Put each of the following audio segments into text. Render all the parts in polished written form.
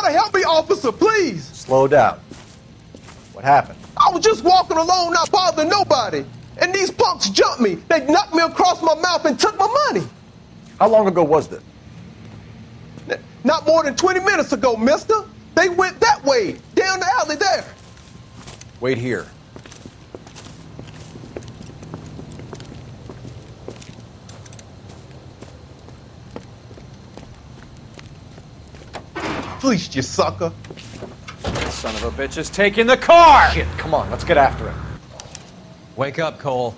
gotta help me, officer, please. Slow down. What happened? I was just walking along, not bothering nobody. And these punks jumped me. They knocked me across my mouth and took my money. How long ago was this? Not more than 20 minutes ago, mister. They went that way, down the alley there. Wait here. Fleeced you, sucker. Son of a bitch is taking the car! Shit, come on, let's get after him. Wake up, Cole.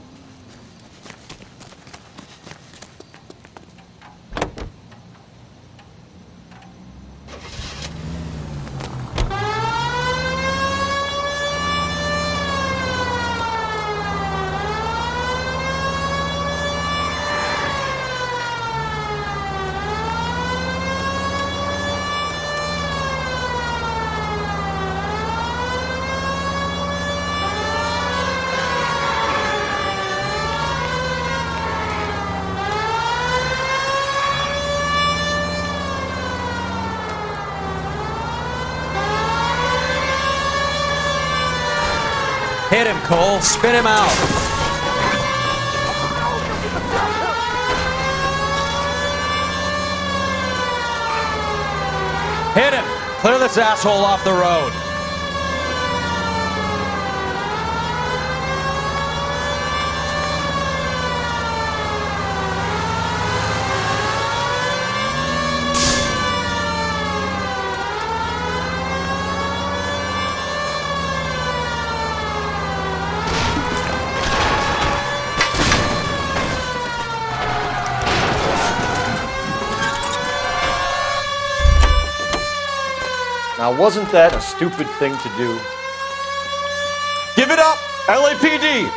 Hit him, Cole. Spin him out. Hit him. Clear this asshole off the road. Now, wasn't that a stupid thing to do? Give it up, LAPD.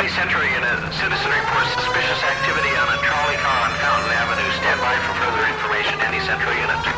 Central Unit, citizen reports suspicious activity on a trolley car on Fountain Avenue. Stand by for further information. Any Central Unit?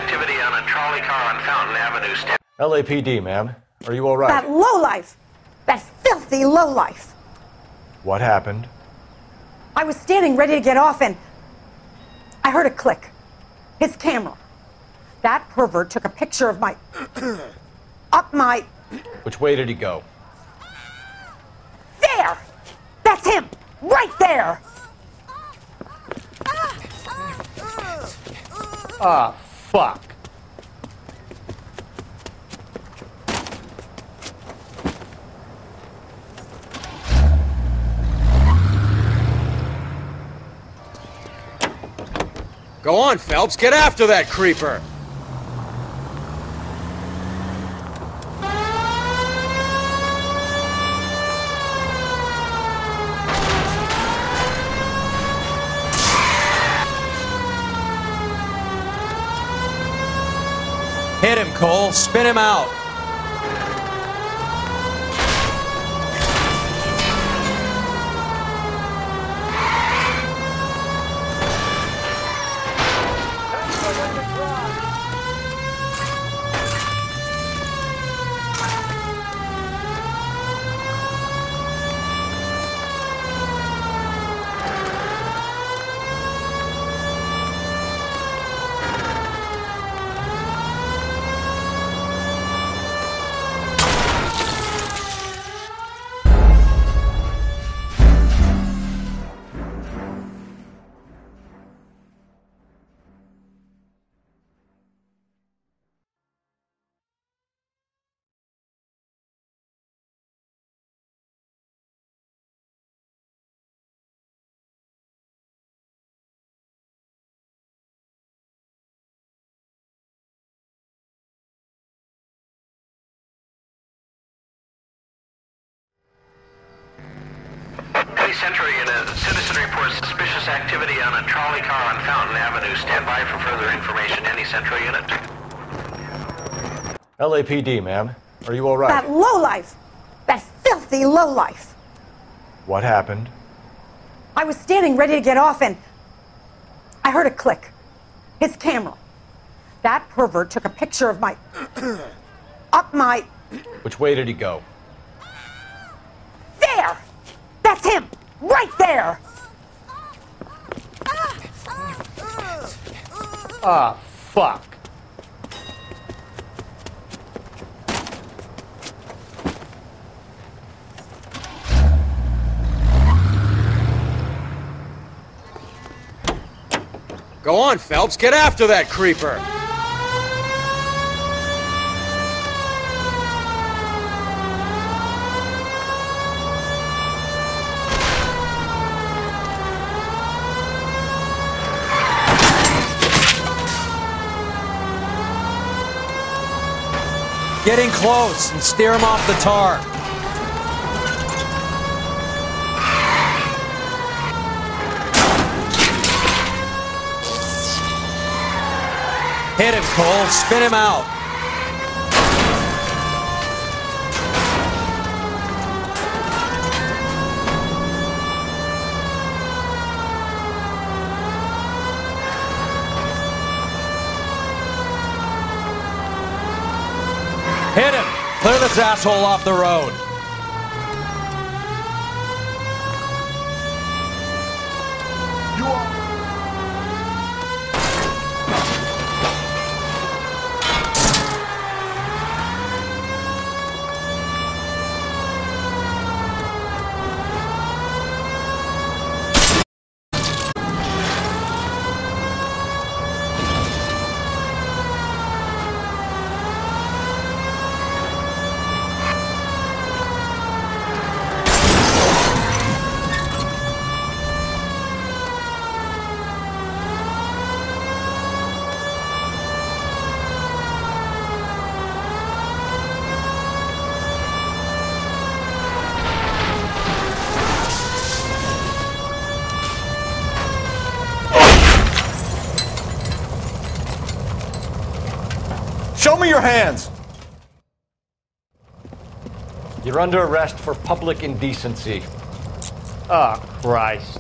activity on a trolley car on Fountain Avenue. LAPD, ma'am. Are you all right? That lowlife! That filthy lowlife! What happened? I was standing ready to get off and I heard a click. His camera. That pervert took a picture of my... up my... Which way did he go? There! That's him! Right there! Ah, fuck. Go on, Phelps, get after that creeper! Hit him, Cole. Spin him out. Central Unit, citizen reports suspicious activity on a trolley car on Fountain Avenue. Stand by for further information. Any Central Unit. LAPD, ma'am. Are you all right? That lowlife! That filthy lowlife! What happened? I was standing ready to get off and I heard a click. His camera. That pervert took a picture of my... up my... Which way did he go? There! That's him! Right there! Ah, fuck. Go on, Phelps, get after that creeper! Getting close and steer him off the tar. Hit him, Cole. Spin him out. Hit him! Clear this asshole off the road. You are... Show me your hands! You're under arrest for public indecency. Ah, Christ.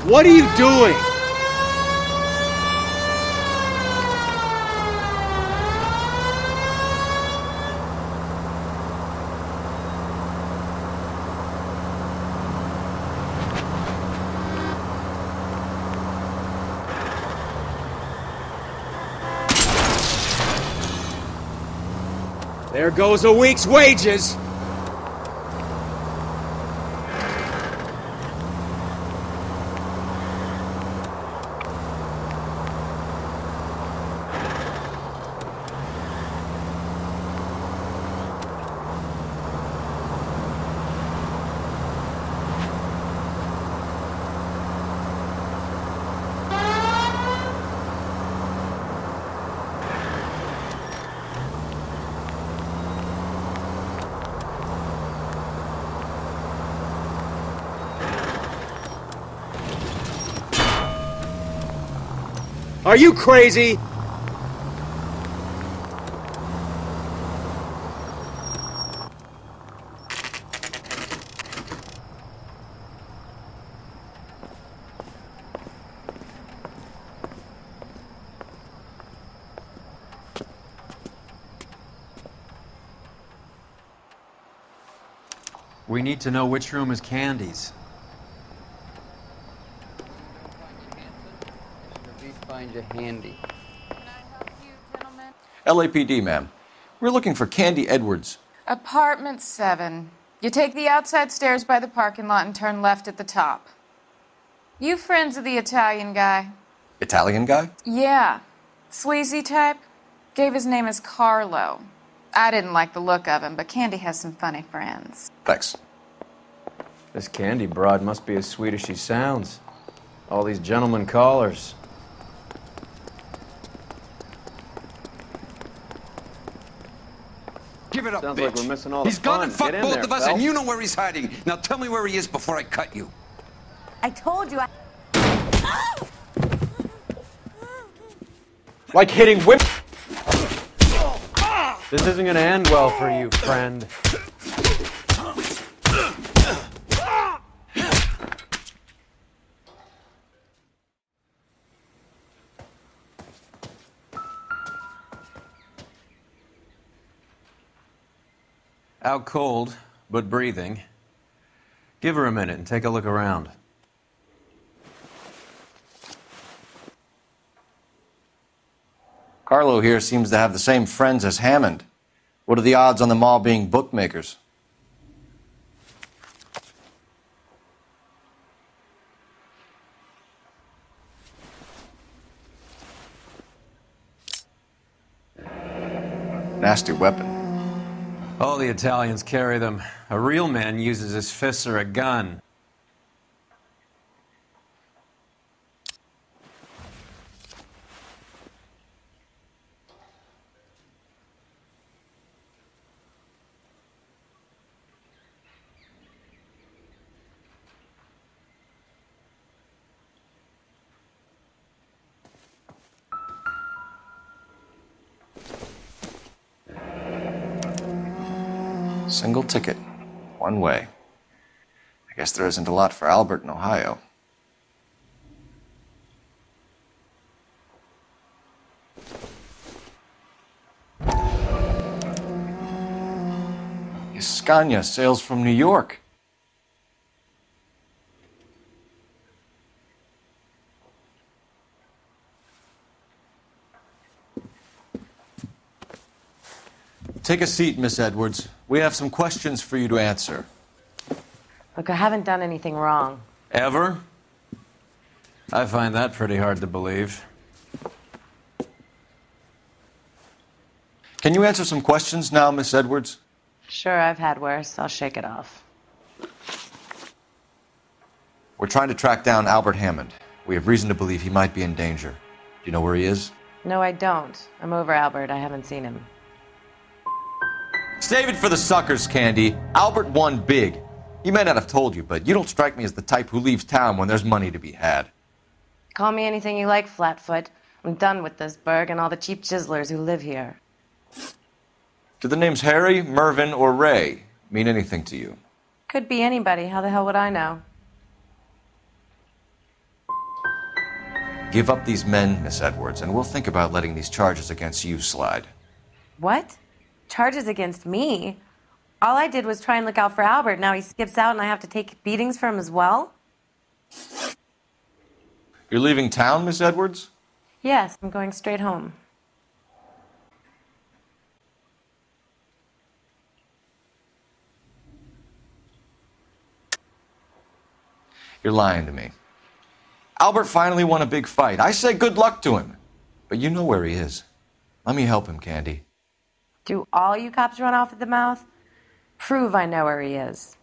What are you doing? There goes a week's wages. Are you crazy? We need to know which room is Candy's. Find you handy. Can I help you, gentlemen? LAPD, ma'am. We're looking for Candy Edwards. Apartment 7. You take the outside stairs by the parking lot and turn left at the top. You friends of the Italian guy? Italian guy? Yeah. Sleazy type? Gave his name as Carlo. I didn't like the look of him, but Candy has some funny friends. Thanks. This Candy broad must be as sweet as she sounds. All these gentlemen callers. Give it up, Sounds bitch. like we're missing all the He's gone and fun. fucked Get in both there, of us, Phelps. and you know where he's hiding. Now tell me where he is before I cut you. I told you I... Like hitting women. This isn't gonna end well for you, friend. Out cold, but breathing. Give her a minute and take a look around. Carlo here seems to have the same friends as Hammond. What are the odds on them all being bookmakers? Nasty weapon. All the Italians carry them. A real man uses his fists or a gun. Single ticket. One way. I guess there isn't a lot for Albert in Ohio. Scania sails from New York. Take a seat, Miss Edwards. We have some questions for you to answer. Look, I haven't done anything wrong. Ever? I find that pretty hard to believe. Can you answer some questions now, Miss Edwards? Sure, I've had worse. I'll shake it off. We're trying to track down Albert Hammond. We have reason to believe he might be in danger. Do you know where he is? No, I don't. I'm over Albert. I haven't seen him. Save it for the suckers, Candy. Albert won big. He may not have told you, but you don't strike me as the type who leaves town when there's money to be had. Call me anything you like, Flatfoot. I'm done with this burg and all the cheap chiselers who live here. Do the names Harry, Mervyn, or Ray mean anything to you? Could be anybody. How the hell would I know? Give up these men, Miss Edwards, and we'll think about letting these charges against you slide. What? Charges against me? All I did was try and look out for Albert. Now he skips out and I have to take beatings for him as well? You're leaving town, Miss Edwards? Yes, I'm going straight home. You're lying to me. Albert finally won a big fight. I say good luck to him. But you know where he is. Let me help him, Candy. Do all you cops run off at the mouth? Prove I know where he is.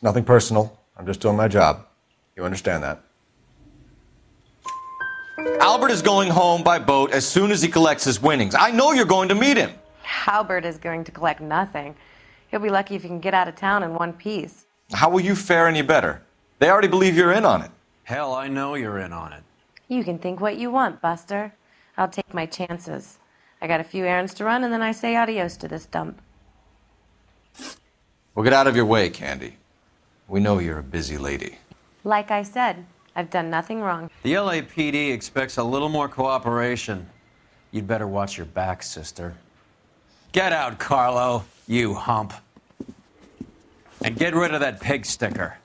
It's nothing personal. I'm just doing my job. You understand that? Albert is going home by boat as soon as he collects his winnings. I know you're going to meet him. Albert is going to collect nothing. He'll be lucky if he can get out of town in one piece. How will you fare any better? They already believe you're in on it. Hell, I know you're in on it. You can think what you want, Buster. I'll take my chances. I got a few errands to run, and then I say adios to this dump. Well, get out of your way, Candy. We know you're a busy lady. Like I said, I've done nothing wrong. The LAPD expects a little more cooperation. You'd better watch your back, sister. Get out, Carlo, you hump. And get rid of that pig sticker.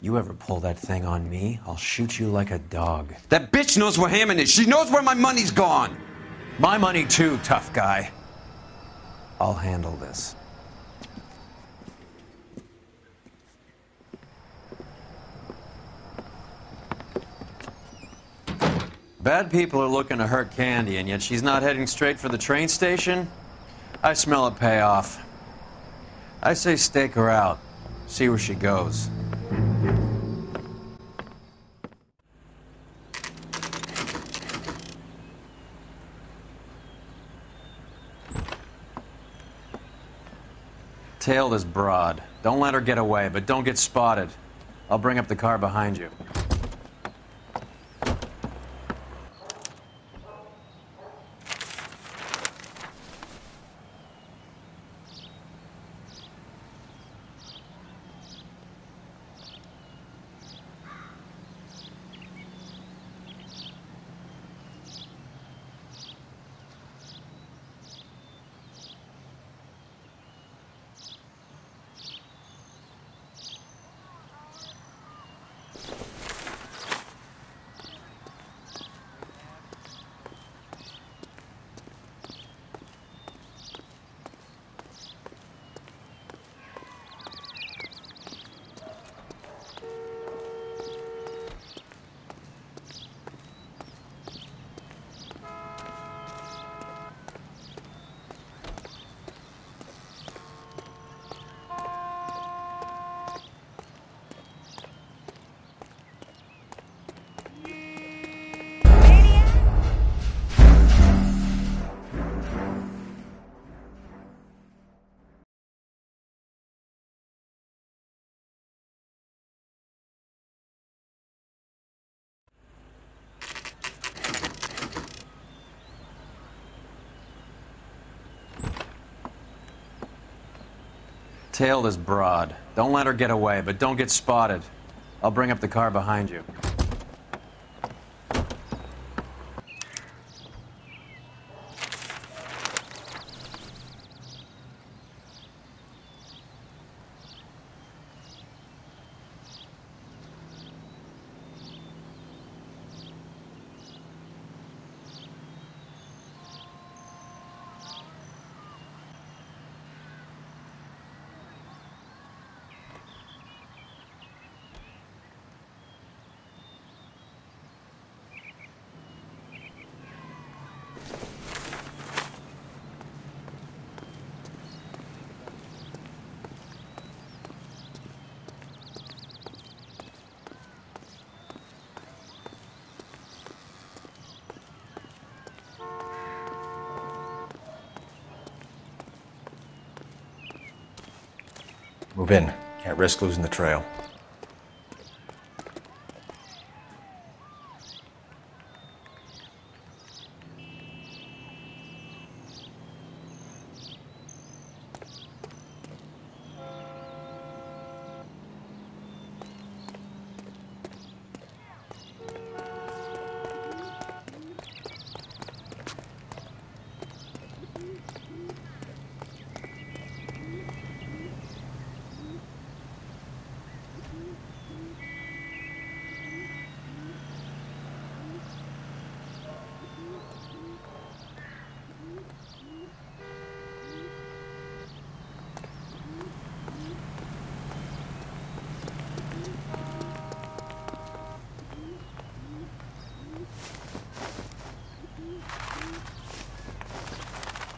You ever pull that thing on me, I'll shoot you like a dog. That bitch knows where Hammond is. She knows where my money's gone. My money too, tough guy. I'll handle this. Bad people are looking to hurt Candy, and yet she's not heading straight for the train station? I smell a payoff. I say stake her out. See where she goes. Tail this broad. Don't let her get away, but don't get spotted. I'll bring up the car behind you. Tail this broad. Don't let her get away, but don't get spotted. I'll bring up the car behind you. Move in. Can't risk losing the trail.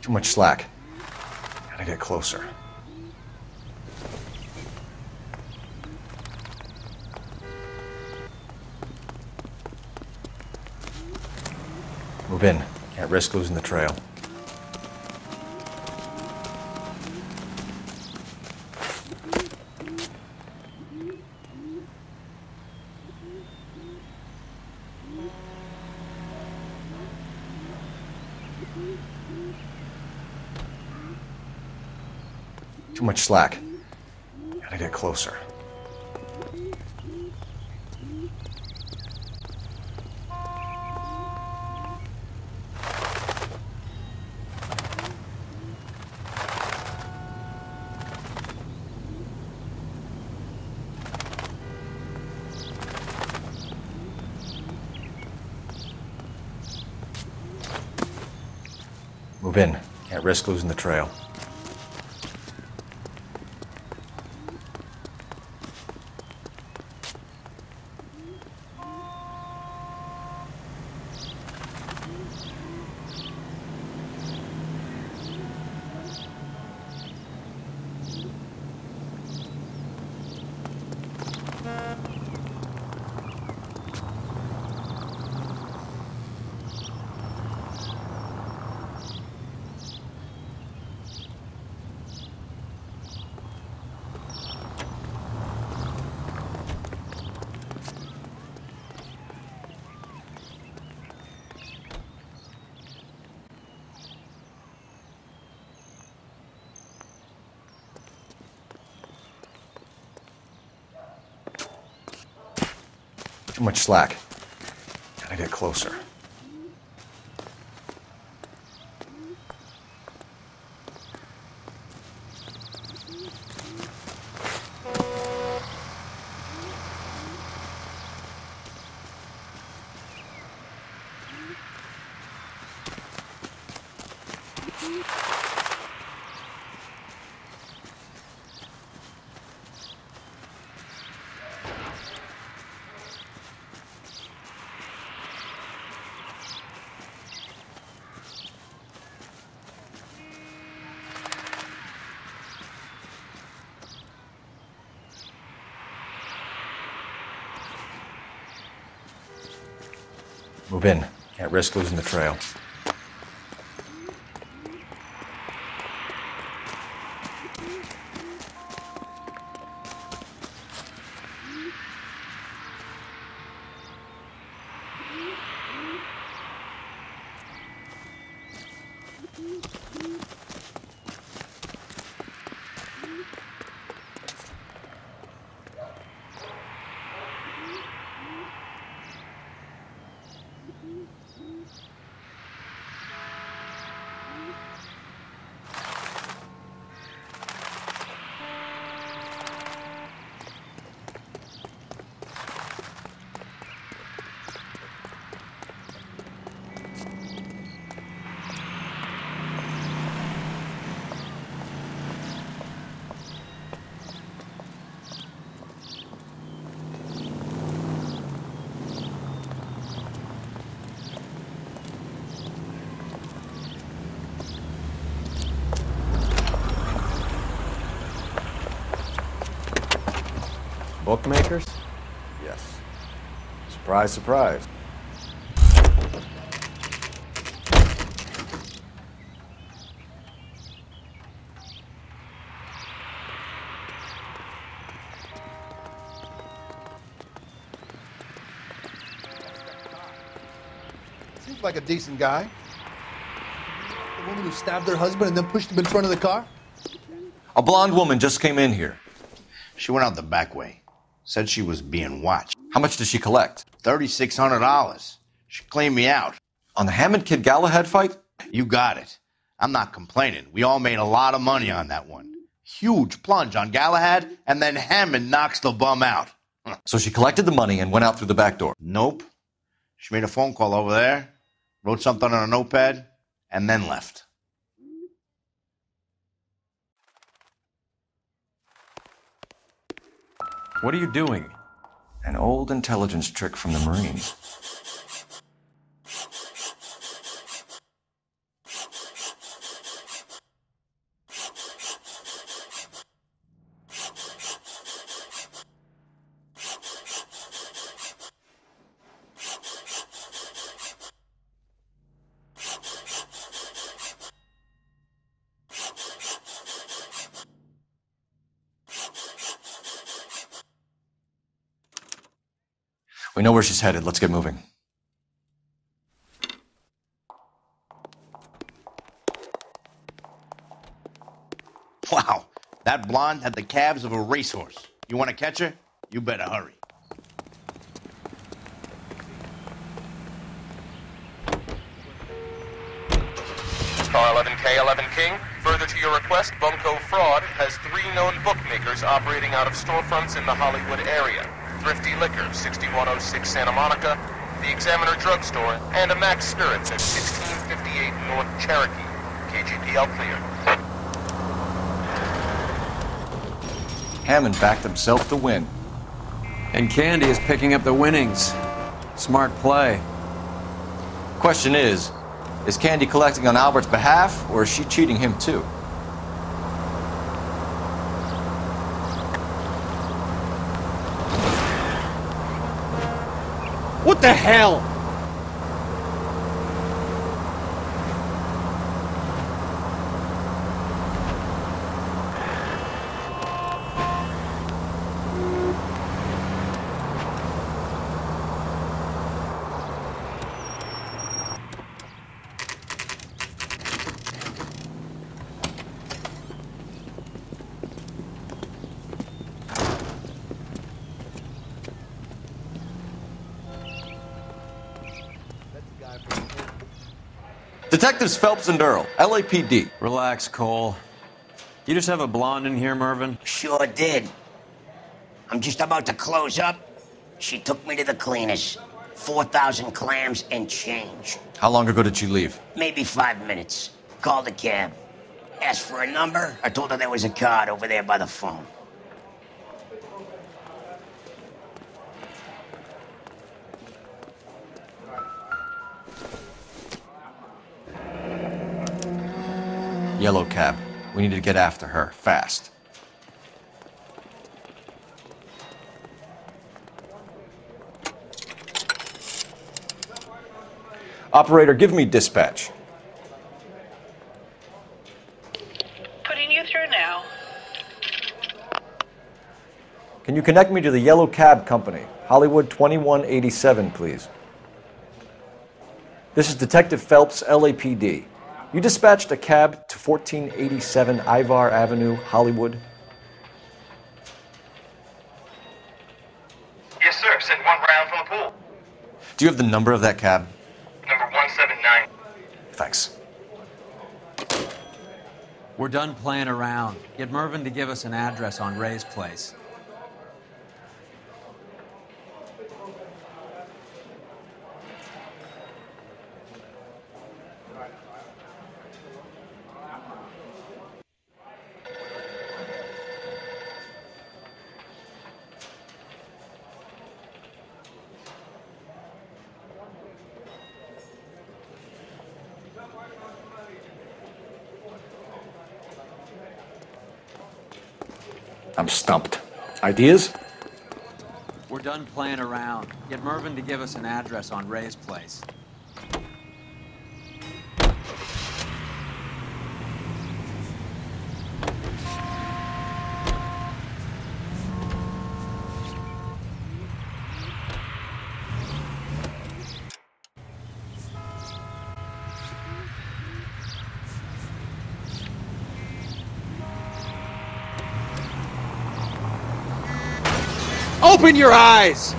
Too much slack. Gotta get closer. Move in. Can't risk losing the trail. Too much slack. Gotta get closer. Move in. Can't risk losing the trail. Too much slack. Gotta get closer. Move in. Can't risk losing the trail. Bookmakers? Yes. Surprise, surprise. looked like a decent guy. The woman who stabbed her husband and then pushed him in front of the car? A blonde woman just came in here. She went out the back way. Said she was being watched. How much did she collect? $3,600. She cleaned me out. On the Hammond Kid Galahad fight? You got it. I'm not complaining. We all made a lot of money on that one. Huge plunge on Galahad, and then Hammond knocks the bum out. So she collected the money and went out through the back door? Nope. She made a phone call over there, wrote something on a notepad, and then left. What are you doing? An old intelligence trick from the Marines. We know where she's headed. Let's get moving. Wow, that blonde had the calves of a racehorse. You want to catch her? You better hurry. Car 11K, 11 King. Further to your request, Bunko Fraud has 3 known bookmakers operating out of storefronts in the Hollywood area. Thrifty Liquor, 6106 Santa Monica, the Examiner Drugstore, and a Max Spirits at 1658 North Cherokee. KGPL clear. Hammond backed himself to win. And Candy is picking up the winnings. Smart play. Question is Candy collecting on Albert's behalf, or is she cheating him too? What the hell? Detectives Phelps and Earl, LAPD. Relax, Cole. You just have a blonde in here, Mervyn? Sure did. I'm just about to close up. She took me to the cleaners. 4,000 clams and change. How long ago did she leave? Maybe 5 minutes. Called a cab. Asked for a number. I told her there was a card over there by the phone. Yellow cab. We need to get after her, fast. Operator, give me dispatch. Putting you through now. Can you connect me to the Yellow Cab Company, Hollywood 2187, please? This is Detective Phelps, LAPD. You dispatched a cab to 1487 Ivar Avenue, Hollywood. Yes, sir. Send one round from the pool. Do you have the number of that cab? Number 179. Thanks. We're done playing around. Get Mervyn to give us an address on Ray's place. I'm stumped. Ideas? We're done playing around. Get Mervyn to give us an address on Ray's place. Open your eyes!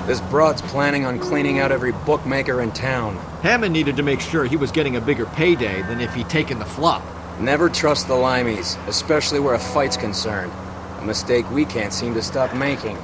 This broad's planning on cleaning out every bookmaker in town. Hammond needed to make sure he was getting a bigger payday than if he'd taken the flop. Never trust the limeys, especially where a fight's concerned. A mistake we can't seem to stop making.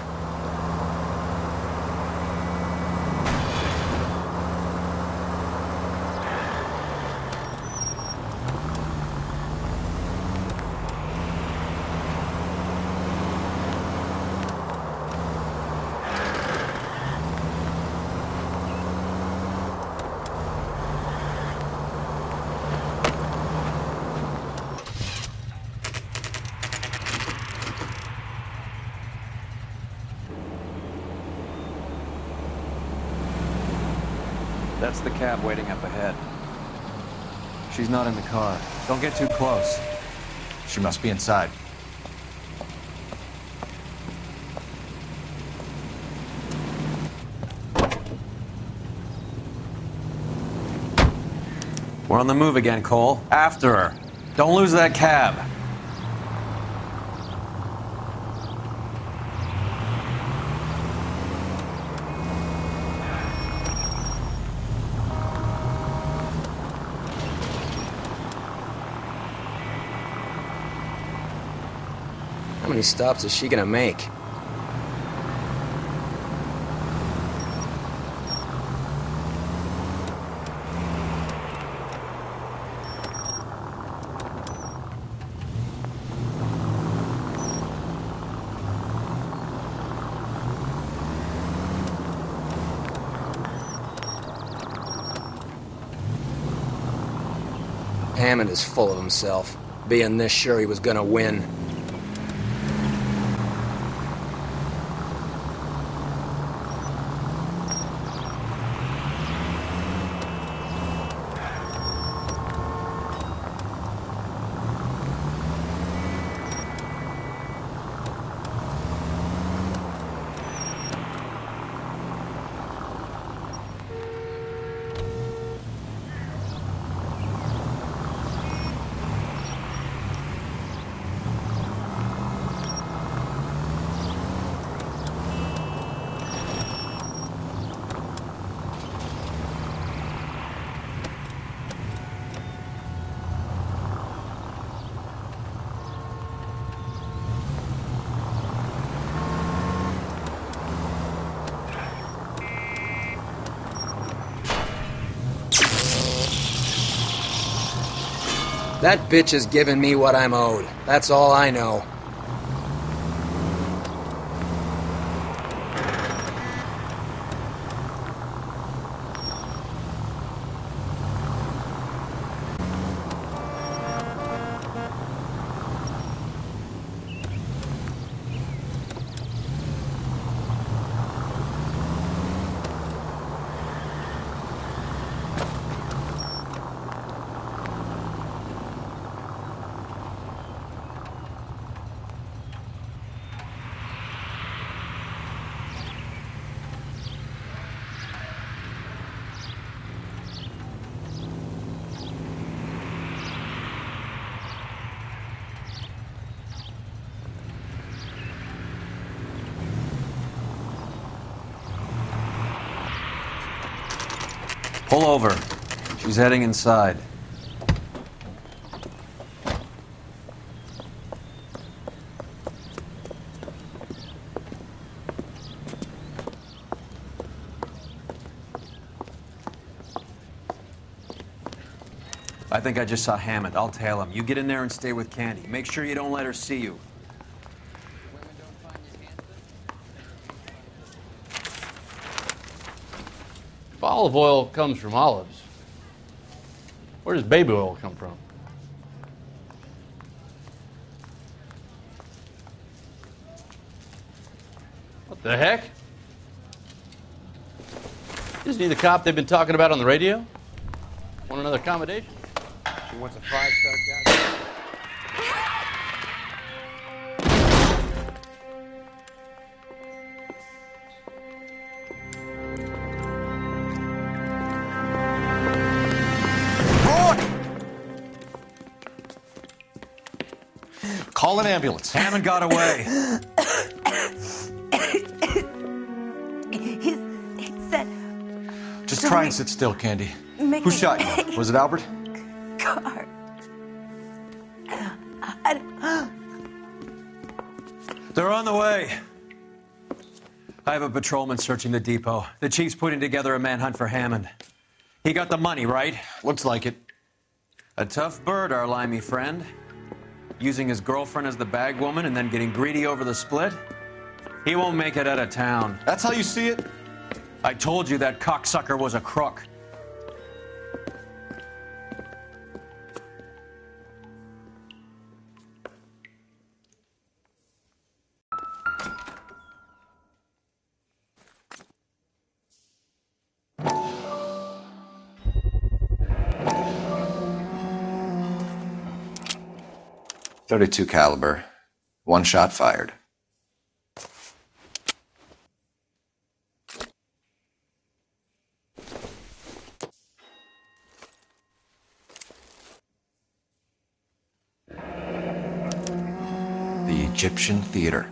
That's the cab waiting up ahead. She's not in the car. Don't get too close. She must be inside. We're on the move again, Cole. After her. Don't lose that cab. How many stops is she gonna make? Hammond is full of himself, being this sure he was gonna win. That bitch is giving me what I'm owed. That's all I know. Pull over. She's heading inside. I think I just saw Hammond. I'll tail him. You get in there and stay with Candy. Make sure you don't let her see you. If olive oil comes from olives, where does baby oil come from? What the heck? Isn't he the cop they've been talking about on the radio? Want another accommodation? She wants a 5-star guy. Call an ambulance. Hammond got away. Just try and sit still, Candy. Who shot you? Was it Albert? Car. They're on the way. I have a patrolman searching the depot. The chief's putting together a manhunt for Hammond. He got the money, right? Looks like it. A tough bird, our limey friend. Using his girlfriend as the bag woman and then getting greedy over the split. He won't make it out of town. That's how you see it? I told you that cocksucker was a crook. .32 caliber. One shot fired. The Egyptian Theater.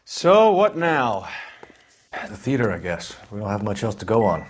So, what now? The theater, I guess. We don't have much else to go on.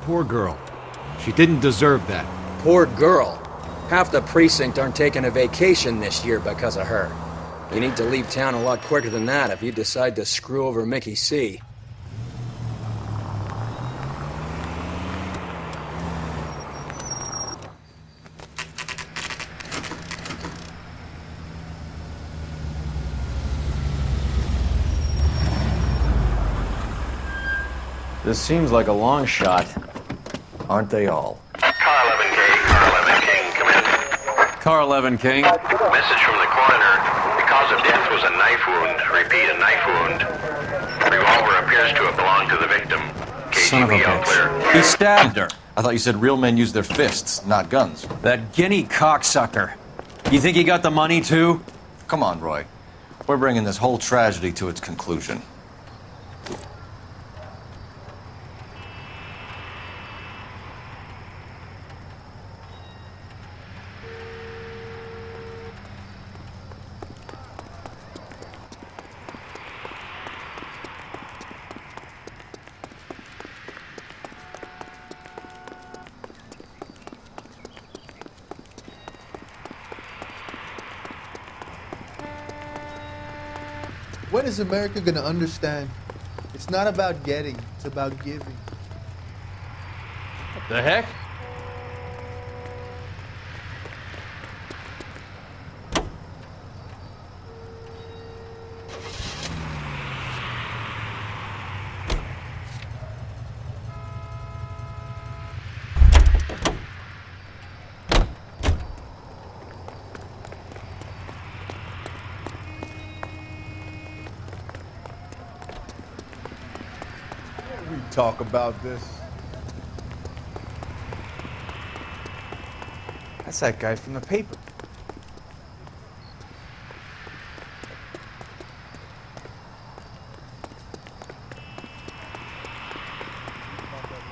Poor girl. She didn't deserve that. Poor girl. Half the precinct aren't taking a vacation this year because of her. You need to leave town a lot quicker than that if you decide to screw over Mickey C. This seems like a long shot. Aren't they all? Car 11K, Car 11 King, come in. Car 11 King. Message from the coroner. The cause of death was a knife wound. Repeat, a knife wound. Revolver appears to have belonged to the victim. Son of a KGB all clear. bitch. He stabbed her. I thought you said real men use their fists, not guns. That guinea cocksucker. You think he got the money too? Come on, Roy. We're bringing this whole tragedy to its conclusion. When is America gonna understand? It's not about getting, it's about giving. What the heck? We talk about this. That's that guy from the paper.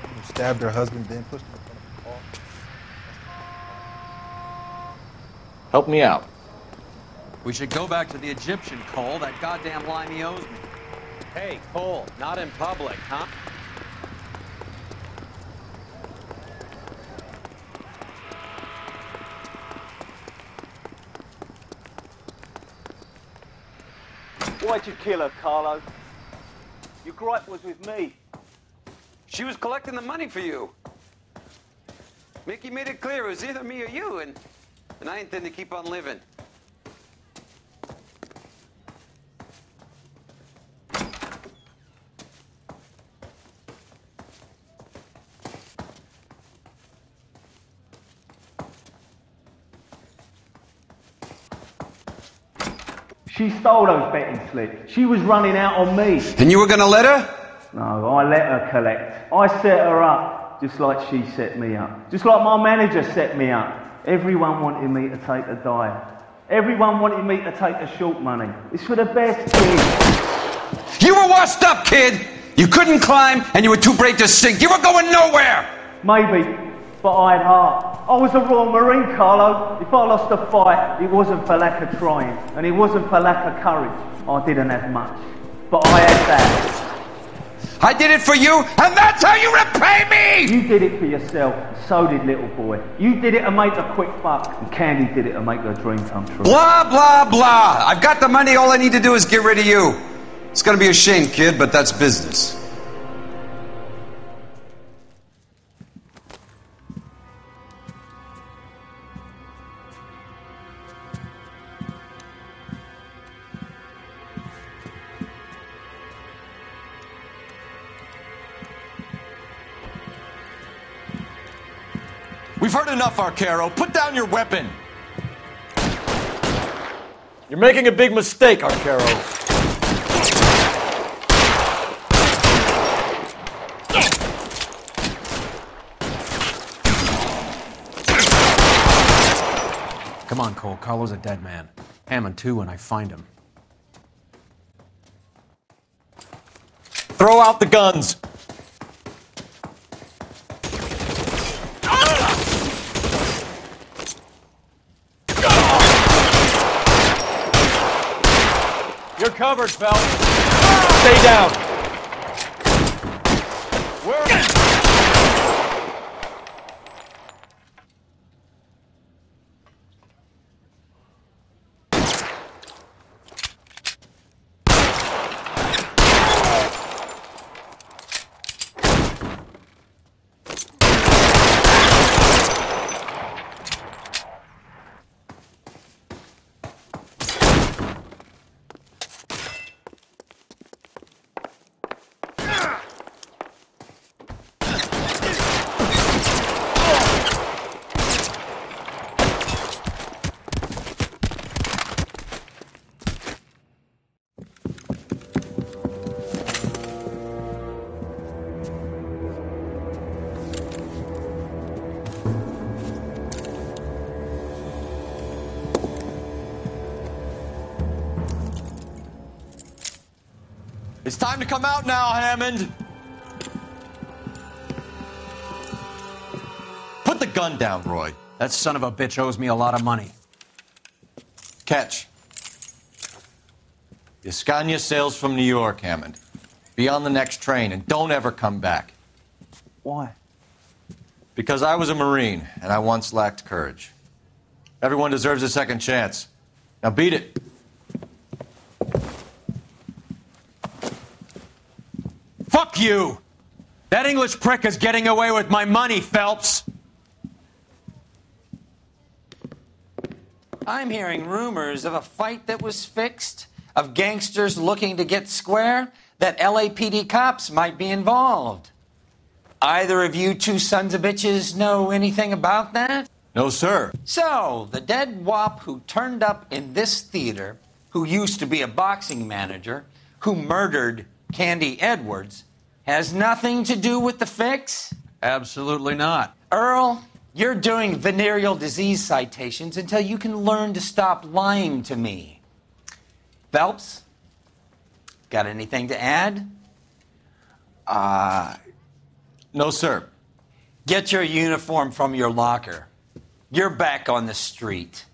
Who stabbed her husband, then pushed him in front of the car. Help me out. We should go back to the Egyptian, Cole. That goddamn line he owes me. Hey, Cole, not in public, huh? Why'd you kill her, Carlo? Your gripe was with me. She was collecting the money for you. Mickey made it clear it was either me or you, and I intend to keep on living. She stole those betting slips. She was running out on me. And you were gonna let her? No, I let her collect. I set her up, just like she set me up. Just like my manager set me up. Everyone wanted me to take the dive. Everyone wanted me to take the short money. It's for the best, kid. You were washed up, kid! You couldn't climb, and you were too brave to sink. You were going nowhere! Maybe, but I had heart. I was a Royal Marine, Carlo. If I lost a fight, it wasn't for lack of trying, and it wasn't for lack of courage. I didn't have much, but I had that. I did it for you, and that's how you repay me! You did it for yourself, so did little boy. You did it to make a quick buck, and Candy did it to make her dream come true. Blah, blah, blah. I've got the money. All I need to do is get rid of you. It's gonna be a shame, kid, but that's business. We've heard enough, Arcaro. Put down your weapon. You're making a big mistake, Arcaro. Come on, Cole. Carlo's a dead man. Hammond too when I find him. Throw out the guns. You're covered, Phelps. Stay down. Where? It's time to come out now, Hammond. Put the gun down, Roy. That son of a bitch owes me a lot of money. Catch. The Scania sails from New York, Hammond. Be on the next train and don't ever come back. Why? Because I was a Marine and I once lacked courage. Everyone deserves a second chance. Now beat it. Fuck you! That English prick is getting away with my money, Phelps! I'm hearing rumors of a fight that was fixed, of gangsters looking to get square, that LAPD cops might be involved. Either of you two sons of bitches know anything about that? No, sir. So, the dead wop who turned up in this theater, who used to be a boxing manager, who murdered Candy Edwards, has nothing to do with the fix? Absolutely not. Earl, you're doing venereal disease citations until you can learn to stop lying to me. Phelps, got anything to add? No, sir. Get your uniform from your locker. You're back on the street.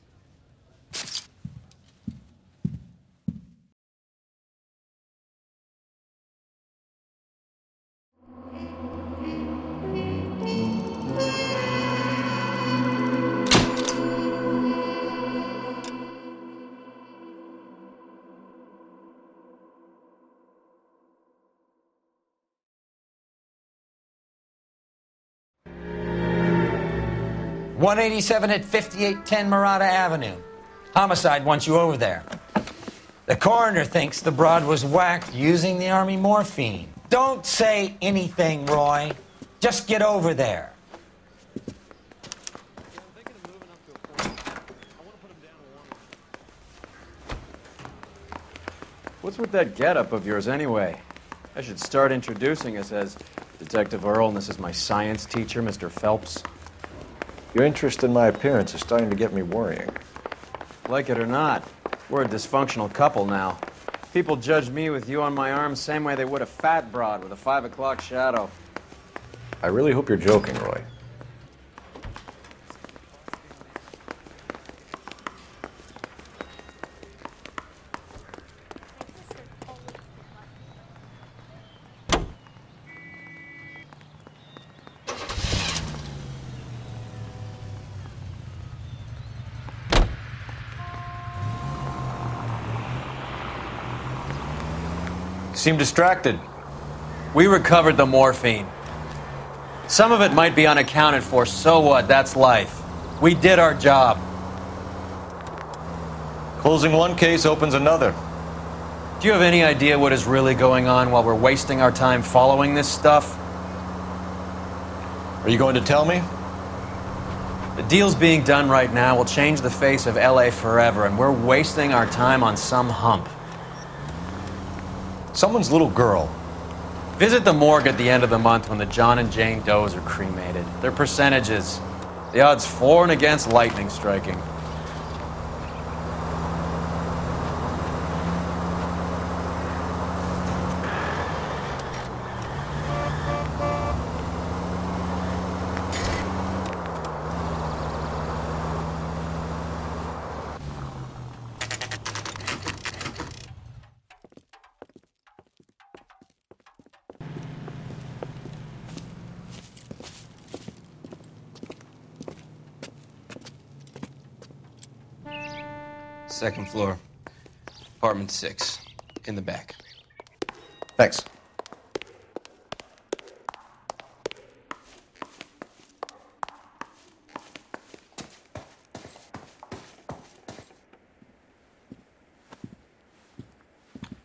.187 at 5810 Murata Avenue. Homicide wants you over there. The coroner thinks the broad was whacked using the Army morphine. Don't say anything, Roy. Just get over there. What's with that getup of yours anyway? I should start introducing us as Detective Earl, and this is my science teacher, Mr. Phelps. Your interest in my appearance is starting to get me worrying. Like it or not, we're a dysfunctional couple now. People judge me with you on my arm same way they would a fat broad with a 5 o'clock shadow. I really hope you're joking, Roy. Seem distracted. We recovered the morphine. Some of it might be unaccounted for, so what? That's life. We did our job. Closing one case opens another. Do you have any idea what is really going on while we're wasting our time following this stuff? Are you going to tell me? The deals being done right now will change the face of LA forever, and we're wasting our time on some hump. Someone's little girl. Visit the morgue at the end of the month when the John and Jane Does are cremated. Their percentages. The odds for and against lightning striking. Second floor. Apartment 6. In the back. Thanks.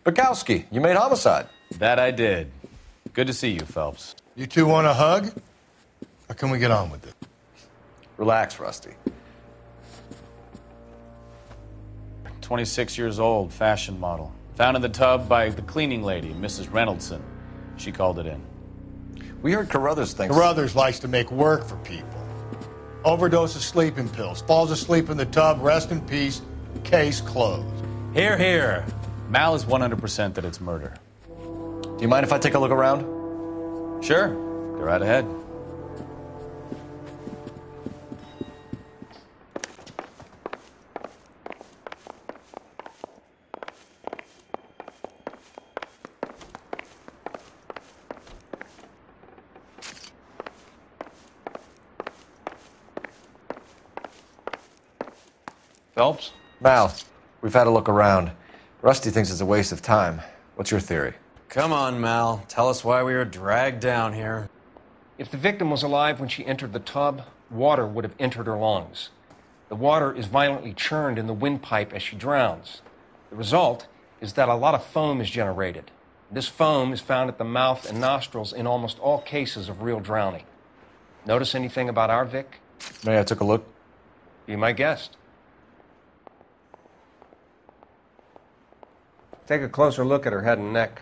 Bukowski, you made homicide. That I did. Good to see you, Phelps. You two want a hug? Or can we get on with it? Relax, Rusty. 26 years old, fashion model. Found in the tub by the cleaning lady, Mrs. Reynoldson. She called it in. We heard Carruthers thinks... Carruthers likes to make work for people. Overdose of sleeping pills. Falls asleep in the tub. Rest in peace. Case closed. Here, here. Mal is 100% that it's murder. Do you mind if I take a look around? Sure. Go right ahead. Phelps? Mal, we've had a look around. Rusty thinks it's a waste of time. What's your theory? Come on, Mal. Tell us why we were dragged down here. If the victim was alive when she entered the tub, water would have entered her lungs. The water is violently churned in the windpipe as she drowns. The result is that a lot of foam is generated. This foam is found at the mouth and nostrils in almost all cases of real drowning. Notice anything about our Vic? May I took a look? Be my guest. Take a closer look at her head and neck.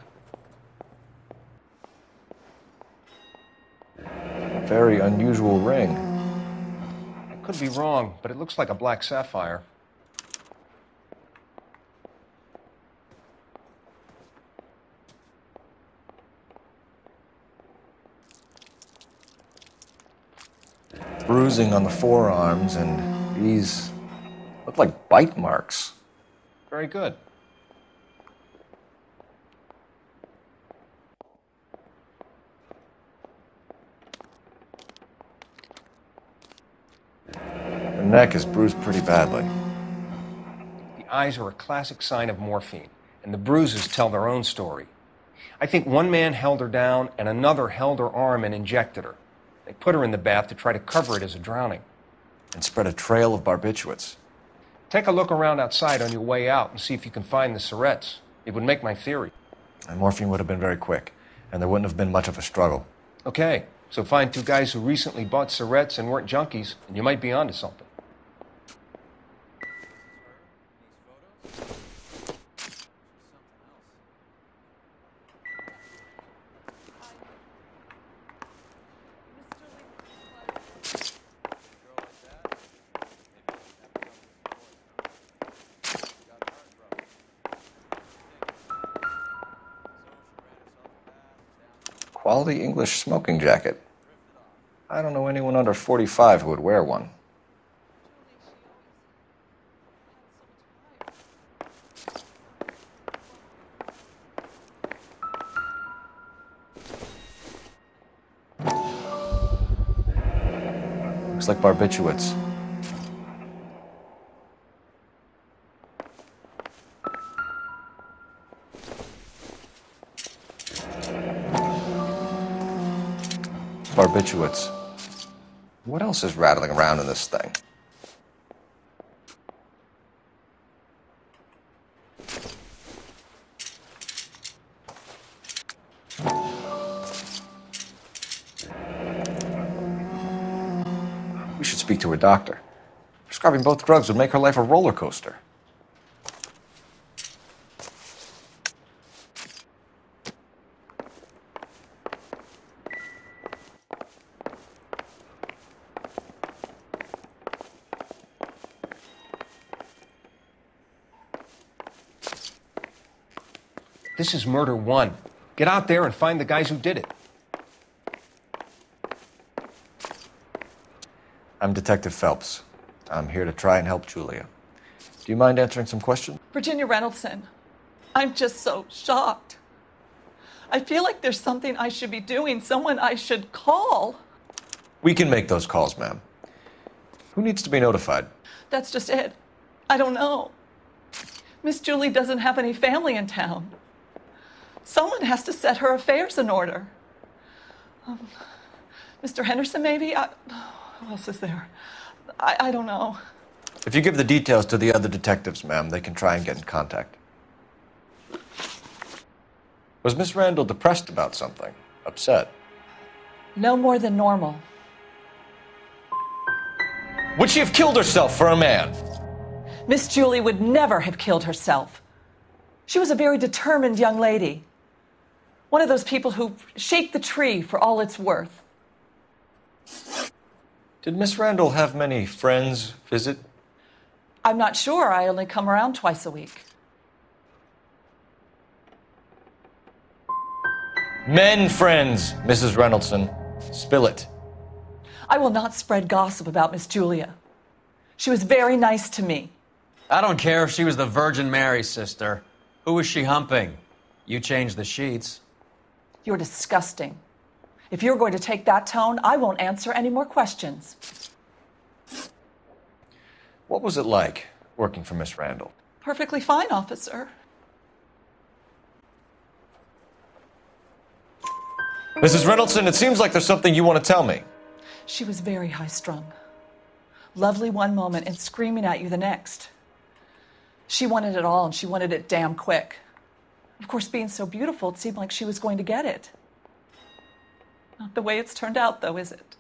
Very unusual ring. I could be wrong, but it looks like a black sapphire. Bruising on the forearms, and these look like bite marks. Very good. Her neck is bruised pretty badly. The eyes are a classic sign of morphine, and the bruises tell their own story. I think one man held her down and another held her arm and injected her. They put her in the bath to try to cover it as a drowning. And spread a trail of barbiturates. Take a look around outside on your way out and see if you can find the syrettes. It would make my theory. And morphine would have been very quick, and there wouldn't have been much of a struggle. Okay, so find two guys who recently bought syrettes and weren't junkies, and you might be onto something. Quality English smoking jacket. I don't know anyone under 45 who would wear one. Looks like barbiturates. Barbiturates. What else is rattling around in this thing? We should speak to a doctor. Prescribing both drugs would make her life a roller coaster. This is murder one. Get out there and find the guys who did it. I'm Detective Phelps. I'm here to try and help Julia. Do you mind answering some questions? Virginia Reynoldson, I'm just so shocked. I feel like there's something I should be doing, someone I should call. We can make those calls, ma'am. Who needs to be notified? That's just it. I don't know. Miss Julie doesn't have any family in town. Someone has to set her affairs in order. Mr. Henderson, maybe? Who else is there? I don't know. If you give the details to the other detectives, ma'am, they can try and get in contact. Was Miss Randall depressed about something? Upset? No more than normal. Would she have killed herself for a man? Miss Julie would never have killed herself. She was a very determined young lady. One of those people who shake the tree for all it's worth. Did Miss Randall have many friends visit? I'm not sure. I only come around twice a week. Men friends, Mrs. Reynoldson. Spill it. I will not spread gossip about Miss Julia. She was very nice to me. I don't care if she was the Virgin Mary, sister. Who was she humping? You changed the sheets. You're disgusting. If you're going to take that tone, I won't answer any more questions. What was it like working for Miss Randall? Perfectly fine, officer. Mrs. Reynoldson, it seems like there's something you want to tell me. She was very high-strung. Lovely one moment and screaming at you the next. She wanted it all, and she wanted it damn quick. Of course, being so beautiful, it seemed like she was going to get it. Not the way it's turned out, though, is it?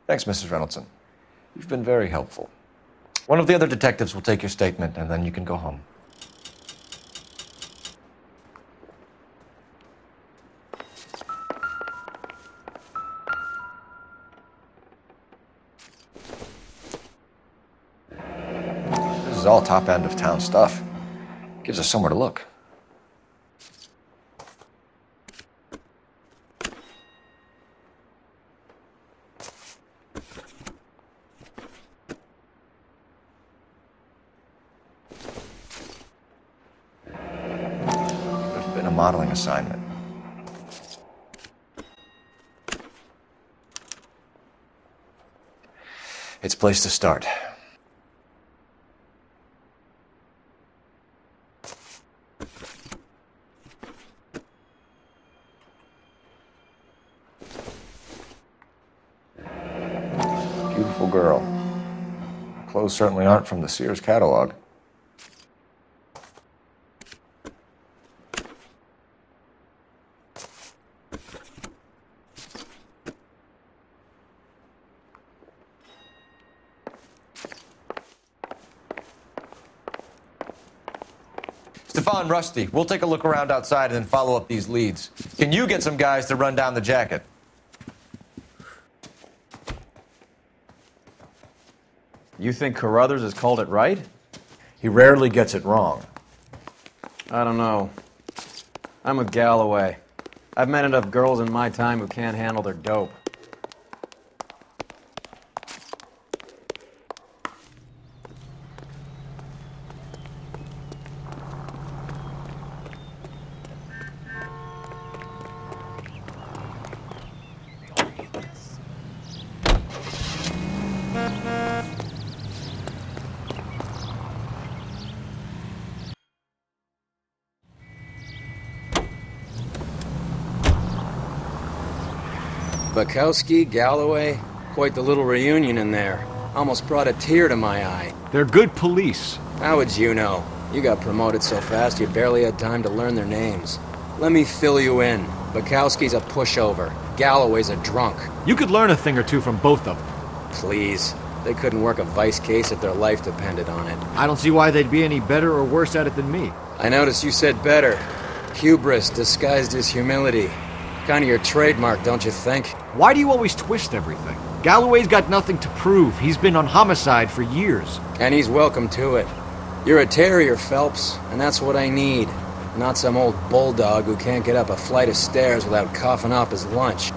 Thanks, Mrs. Reynoldson. You've been very helpful. One of the other detectives will take your statement, and then you can go home. This is all top end of town stuff. Gives us somewhere to look. There's been a modeling assignment. It's a place to start. Beautiful girl. Clothes certainly aren't from the Sears catalog. Stefan, Rusty, we'll take a look around outside and then follow up these leads. Can you get some guys to run down the jacket? You think Carruthers has called it right? He rarely gets it wrong. I don't know. I'm with Galloway. I've met enough girls in my time who can't handle their dope. Bukowski, Galloway, quite the little reunion in there. Almost brought a tear to my eye. They're good police. How would you know? You got promoted so fast you barely had time to learn their names. Let me fill you in. Bukowski's a pushover. Galloway's a drunk. You could learn a thing or two from both of them. Please. They couldn't work a vice case if their life depended on it. I don't see why they'd be any better or worse at it than me. I noticed you said better. Hubris disguised as humility. Kind of your trademark, don't you think? Why do you always twist everything? Galloway's got nothing to prove. He's been on homicide for years. And he's welcome to it. You're a terrier, Phelps, and that's what I need. Not some old bulldog who can't get up a flight of stairs without coughing up his lunch.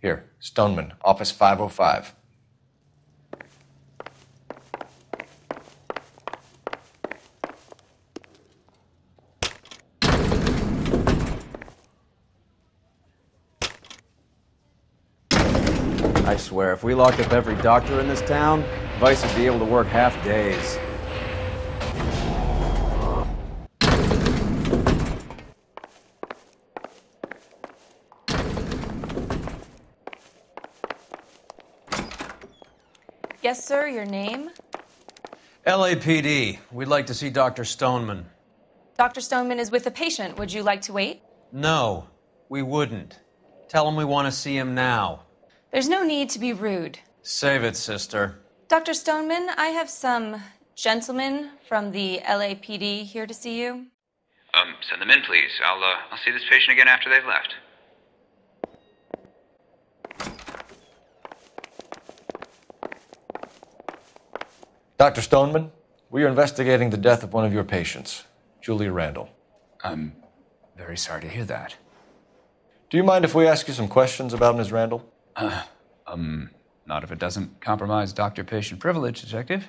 Here, Stoneman, office 505. I swear, if we locked up every doctor in this town, Vice would be able to work half days. Yes, sir, your name? LAPD. We'd like to see Dr. Stoneman. Dr. Stoneman is with a patient. Would you like to wait? No, we wouldn't. Tell him we want to see him now. There's no need to be rude. Save it, sister. Dr. Stoneman, I have some gentlemen from the LAPD here to see you. Send them in, please. I'll see this patient again after they've left. Dr. Stoneman, we are investigating the death of one of your patients, Julia Randall. I'm very sorry to hear that. Do you mind if we ask you some questions about Ms. Randall? Not if it doesn't compromise doctor-patient privilege, Detective.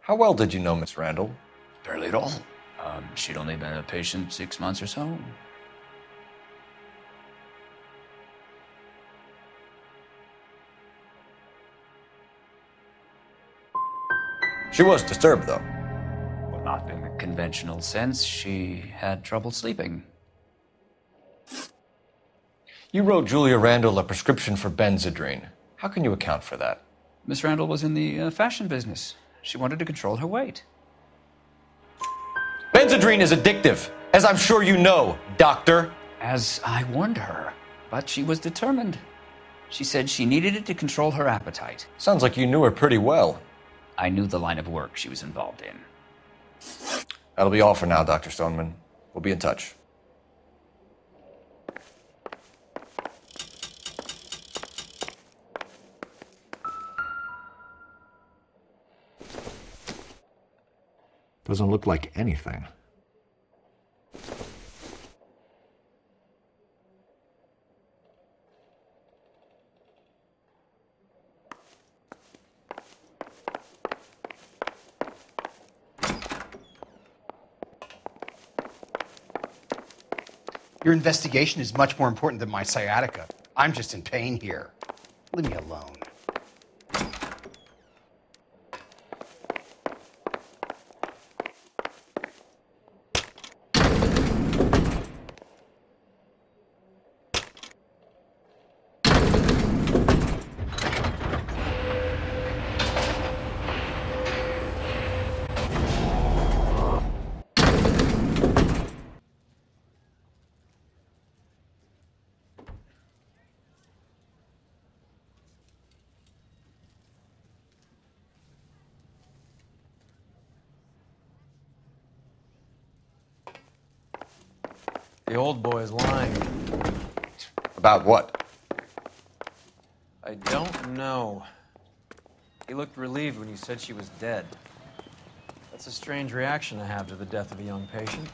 How well did you know Miss Randall? Barely at all. She'd only been a patient 6 months or so. She was disturbed, though. Well, not in the conventional sense. She had trouble sleeping. You wrote Julia Randall a prescription for Benzedrine. How can you account for that? Miss Randall was in the fashion business. She wanted to control her weight. Benzedrine is addictive, as I'm sure you know, doctor. As I warned her, but she was determined. She said she needed it to control her appetite. Sounds like you knew her pretty well. I knew the line of work she was involved in. That'll be all for now, Dr. Stoneman. We'll be in touch. Doesn't look like anything. Your investigation is much more important than my sciatica. I'm just in pain here. Leave me alone. The old boy's lying. About what? I don't know. He looked relieved when you said she was dead. That's a strange reaction to have to the death of a young patient.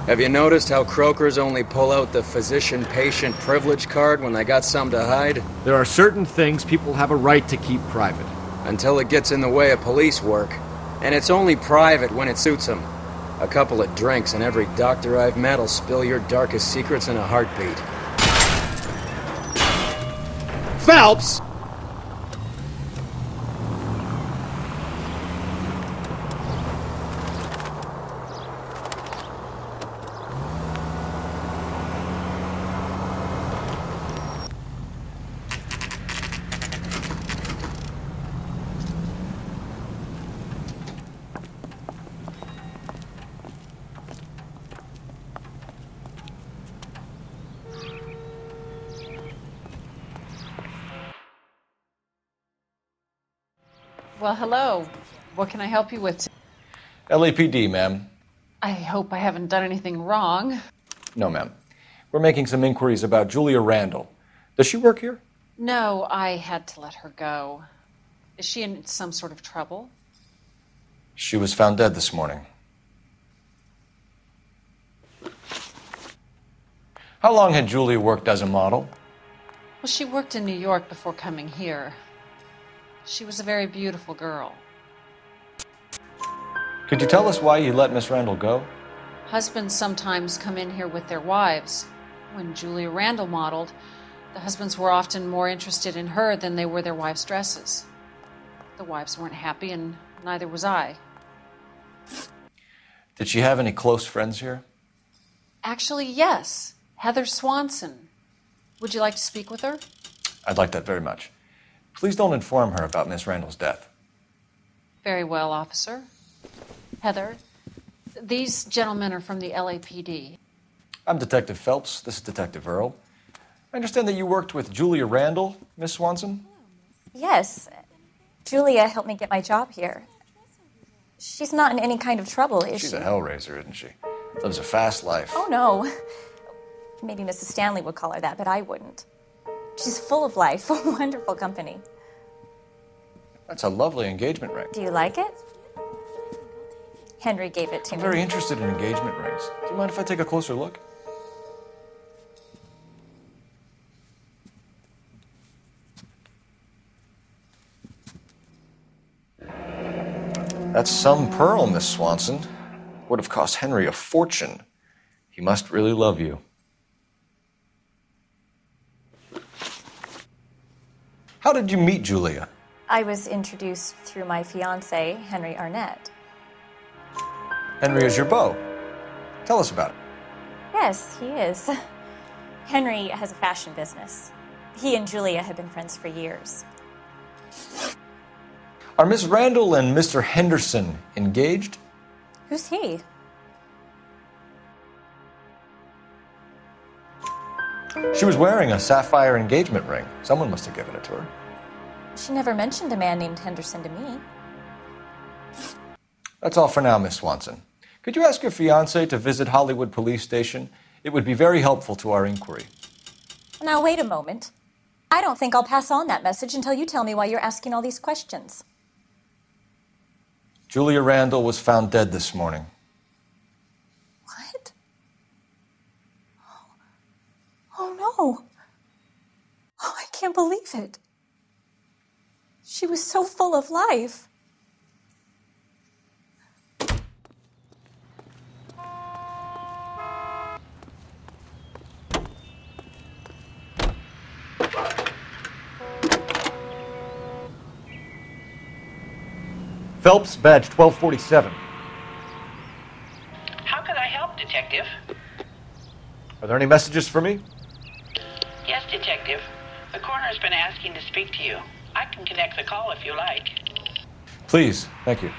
Have you noticed how croakers only pull out the physician-patient privilege card when they got something to hide? There are certain things people have a right to keep private. Until it gets in the way of police work. And it's only private when it suits them. A couple of drinks and every doctor I've met will spill your darkest secrets in a heartbeat. Phelps! Well, hello. What can I help you with? LAPD, ma'am. I hope I haven't done anything wrong. No, ma'am. We're making some inquiries about Julia Randall. Does she work here? No, I had to let her go. Is she in some sort of trouble? She was found dead this morning. How long had Julia worked as a model? Well, she worked in New York before coming here. She was a very beautiful girl. Could you tell us why you let Miss Randall go? Husbands sometimes come in here with their wives. When Julia Randall modeled, the husbands were often more interested in her than they were their wives' dresses. The wives weren't happy, and neither was I. Did she have any close friends here? Actually, yes. Heather Swanson. Would you like to speak with her? I'd like that very much. Please don't inform her about Miss Randall's death. Very well, officer. Heather, these gentlemen are from the LAPD. I'm Detective Phelps. This is Detective Earl. I understand that you worked with Julia Randall, Miss Swanson? Yes. Julia helped me get my job here. She's not in any kind of trouble, is she? She's a hellraiser, isn't she? Lives a fast life. Oh, no. Maybe Mrs. Stanley would call her that, but I wouldn't. She's full of life, wonderful company. That's a lovely engagement ring. Do you like it? Henry gave it to I'm me. very interested in engagement rings. Do you mind if I take a closer look? That's some pearl, Miss Swanson. Would have cost Henry a fortune. He must really love you. How did you meet Julia? I was introduced through my fiancé, Henry Arnett. Henry is your beau. Tell us about it. Yes, he is. Henry has a fashion business. He and Julia have been friends for years. Are Miss Randall and Mr. Henderson engaged? Who's he? She was wearing a sapphire engagement ring. Someone must have given it to her. She never mentioned a man named Henderson to me. That's all for now, Miss Swanson. Could you ask your fiancé to visit Hollywood Police Station? It would be very helpful to our inquiry. Now, wait a moment. I don't think I'll pass on that message until you tell me why you're asking all these questions. Julia Randall was found dead this morning. What? Oh, no. Oh, I can't believe it. She was so full of life. Phelps, badge 1247. How can I help, Detective? Are there any messages for me? Yes, Detective. The coroner's been asking to speak to you. I can connect the call if you like. Please, thank you.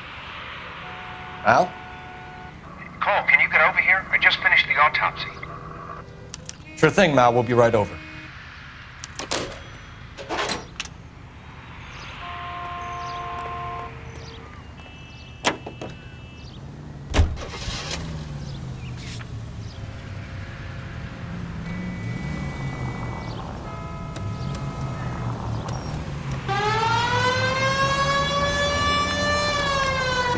Al? Cole, can you get over here? I just finished the autopsy. Sure thing, Mal. We'll be right over.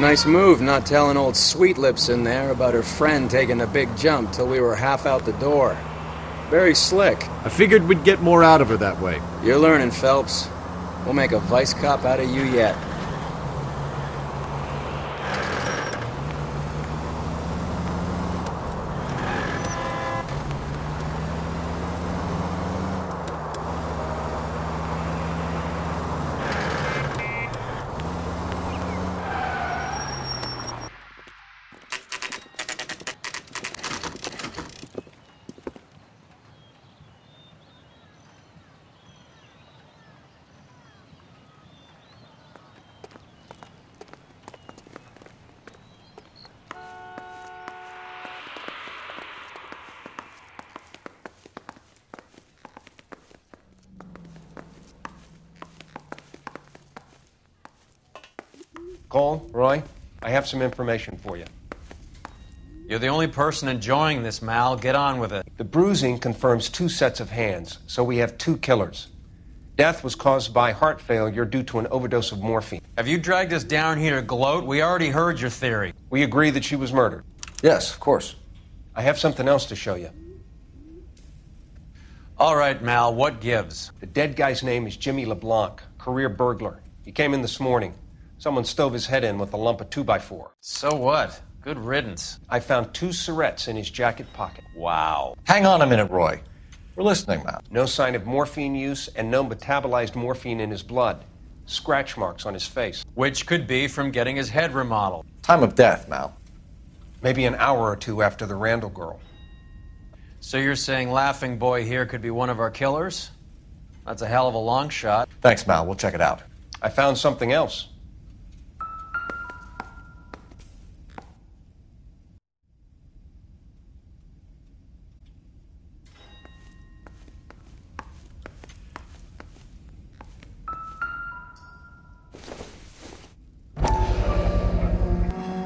Nice move not telling old Sweet Lips in there about her friend taking a big jump till we were half out the door. Very slick. I figured we'd get more out of her that way. You're learning, Phelps. We'll make a vice cop out of you yet. Cole, Roy, I have some information for you. You're the only person enjoying this, Mal. Get on with it. The bruising confirms 2 sets of hands, so we have 2 killers. Death was caused by heart failure due to an overdose of morphine. Have you dragged us down here to gloat? We already heard your theory. We agree that she was murdered. Yes, of course. I have something else to show you. All right, Mal, what gives? The dead guy's name is Jimmy LeBlanc, career burglar. He came in this morning. Someone stove his head in with a lump of 2x4. So what? Good riddance. I found 2 cigarettes in his jacket pocket. Wow. Hang on a minute, Roy. We're listening, Mal. No sign of morphine use and no metabolized morphine in his blood. Scratch marks on his face. Which could be from getting his head remodeled. Time of death, Mal. Maybe an hour or 2 after the Randall girl. So you're saying Laughing Boy here could be one of our killers? That's a hell of a long shot. Thanks, Mal. We'll check it out. I found something else.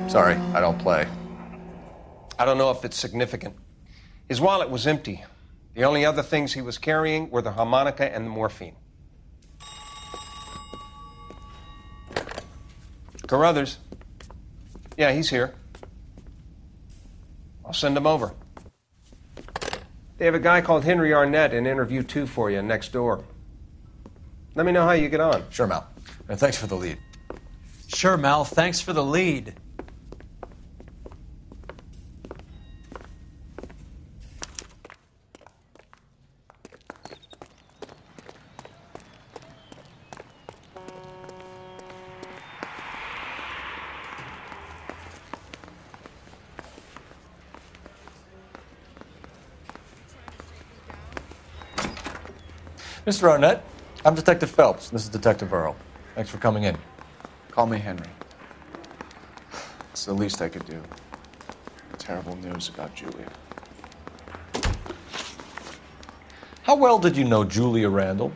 Sorry, I don't play. I don't know if it's significant. His wallet was empty. The only other things he was carrying were the harmonica and the morphine. Carruthers. Yeah, he's here. I'll send him over. They have a guy called Henry Arnett in interview 2 for you next door. Let me know how you get on. Sure, Mal. And thanks for the lead. Sure, Mal. Thanks for the lead. Mr. Arnett, I'm Detective Phelps. This is Detective Earl. Thanks for coming in. Call me Henry. It's the least I could do. Terrible news about Julia. How well did you know Julia Randall?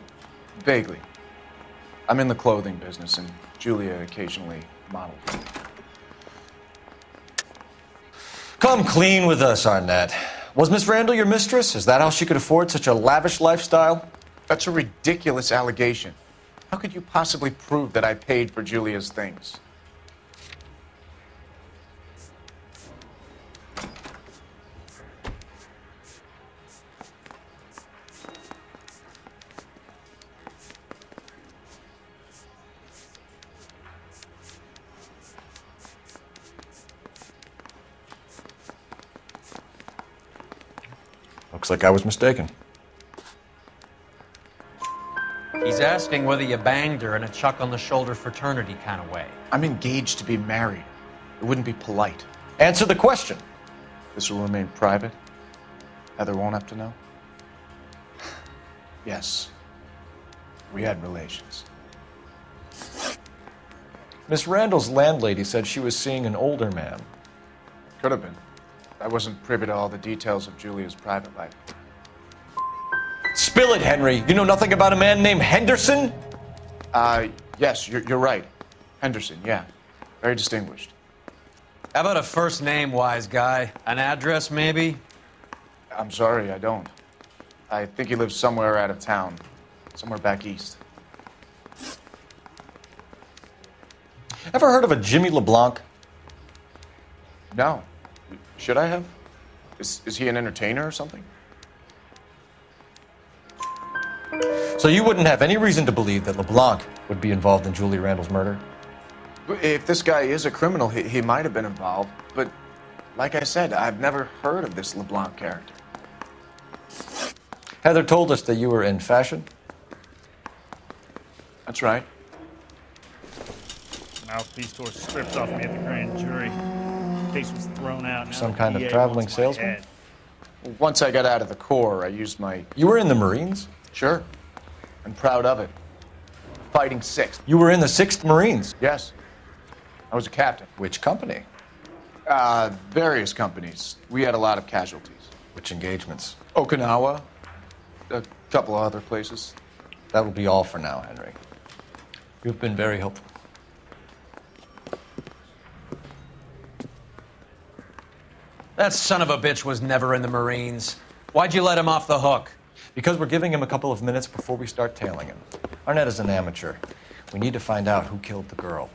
Vaguely. I'm in the clothing business, and Julia occasionally modeled. Come clean with us, Arnett. Was Miss Randall your mistress? Is that how she could afford such a lavish lifestyle? That's a ridiculous allegation. How could you possibly prove that I paid for Julia's things? Looks like I was mistaken. He's asking whether you banged her in a chuck on the shoulder fraternity kind of way. I'm engaged to be married. It wouldn't be polite. Answer the question. This will remain private? Heather won't have to know? Yes. We had relations. Miss Randall's landlady said she was seeing an older man. Could have been. I wasn't privy to all the details of Julia's private life. Spill it, Henry. You know nothing about a man named Henderson? Yes, you're right. Henderson, yeah. Very distinguished. How about a first name, wise guy? An address, maybe? I'm sorry, I don't. I think he lives somewhere out of town. Somewhere back east. Ever heard of a Jimmy LeBlanc? No. Should I have? Is he an entertainer or something? So you wouldn't have any reason to believe that LeBlanc would be involved in Julie Randall's murder? If this guy is a criminal, he might have been involved. But like I said, I've never heard of this LeBlanc character. Heather told us that you were in fashion. That's right. Mouthpiece tore strips off me at the grand jury. Case was thrown out. Now Some the kind of DA traveling wants my salesman? head. Once I got out of the Corps, I used my... You were in the Marines? Sure. I'm proud of it. Fighting 6th. You were in the 6th Marines? Yes. I was a captain. Which company? Various companies. We had a lot of casualties. Which engagements? Okinawa. A couple of other places. That will be all for now, Henry. You've been very helpful. That son of a bitch was never in the Marines. Why'd you let him off the hook? Because we're giving him a couple of minutes before we start tailing him. Arnett is an amateur. We need to find out who killed the girl.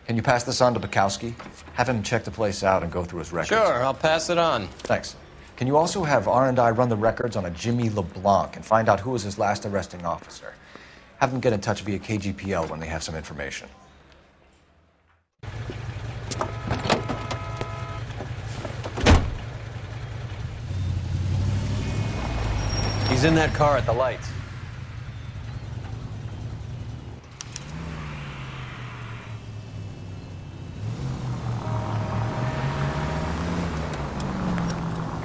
Can you pass this on to Bukowski? Have him check the place out and go through his records. Sure, I'll pass it on. Thanks. Can you also have R&I run the records on a Jimmy LeBlanc and find out who was his last arresting officer? Have them get in touch via KGPL when they have some information. He's in that car at the lights.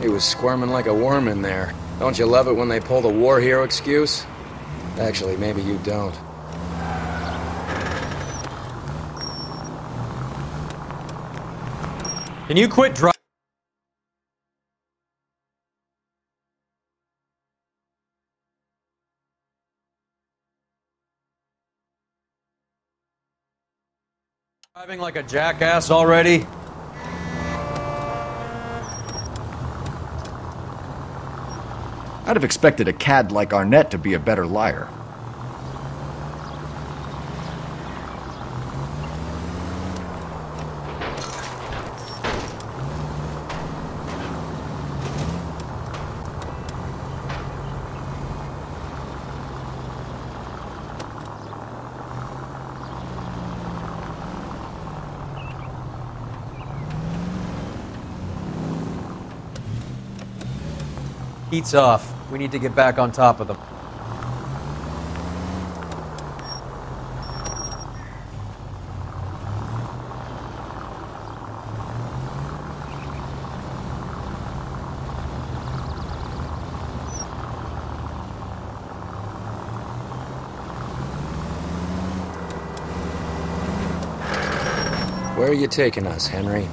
He was squirming like a worm in there. Don't you love it when they pull the war hero excuse? Actually, maybe you don't. Can you quit driving like a jackass already? I'd have expected a cad like Arnett to be a better liar. Heat's off. We need to get back on top of them. Where are you taking us, Henry?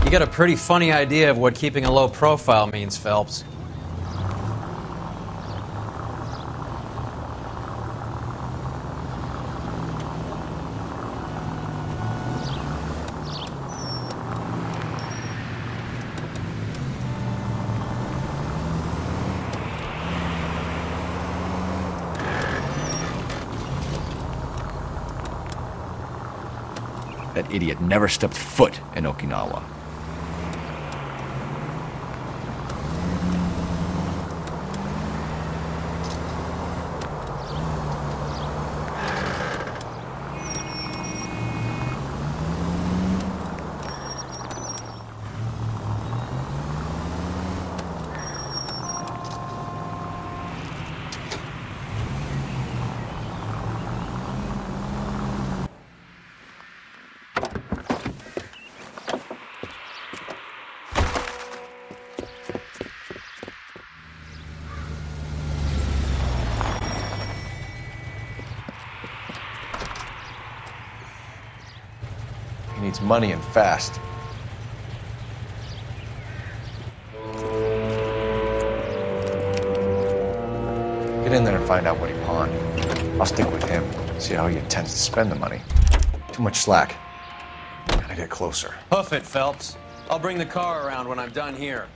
You got a pretty funny idea of what keeping a low profile means, Phelps. That idiot never stepped foot in Okinawa. He needs money and fast. Get in there and find out what he pawned. I'll stick with him, see how he intends to spend the money. Too much slack. Gotta get closer. Hoof it, Phelps. I'll bring the car around when I'm done here.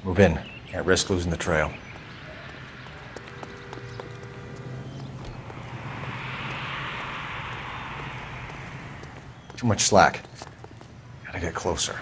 Move in. Can't risk losing the trail. Too much slack. Gotta get closer.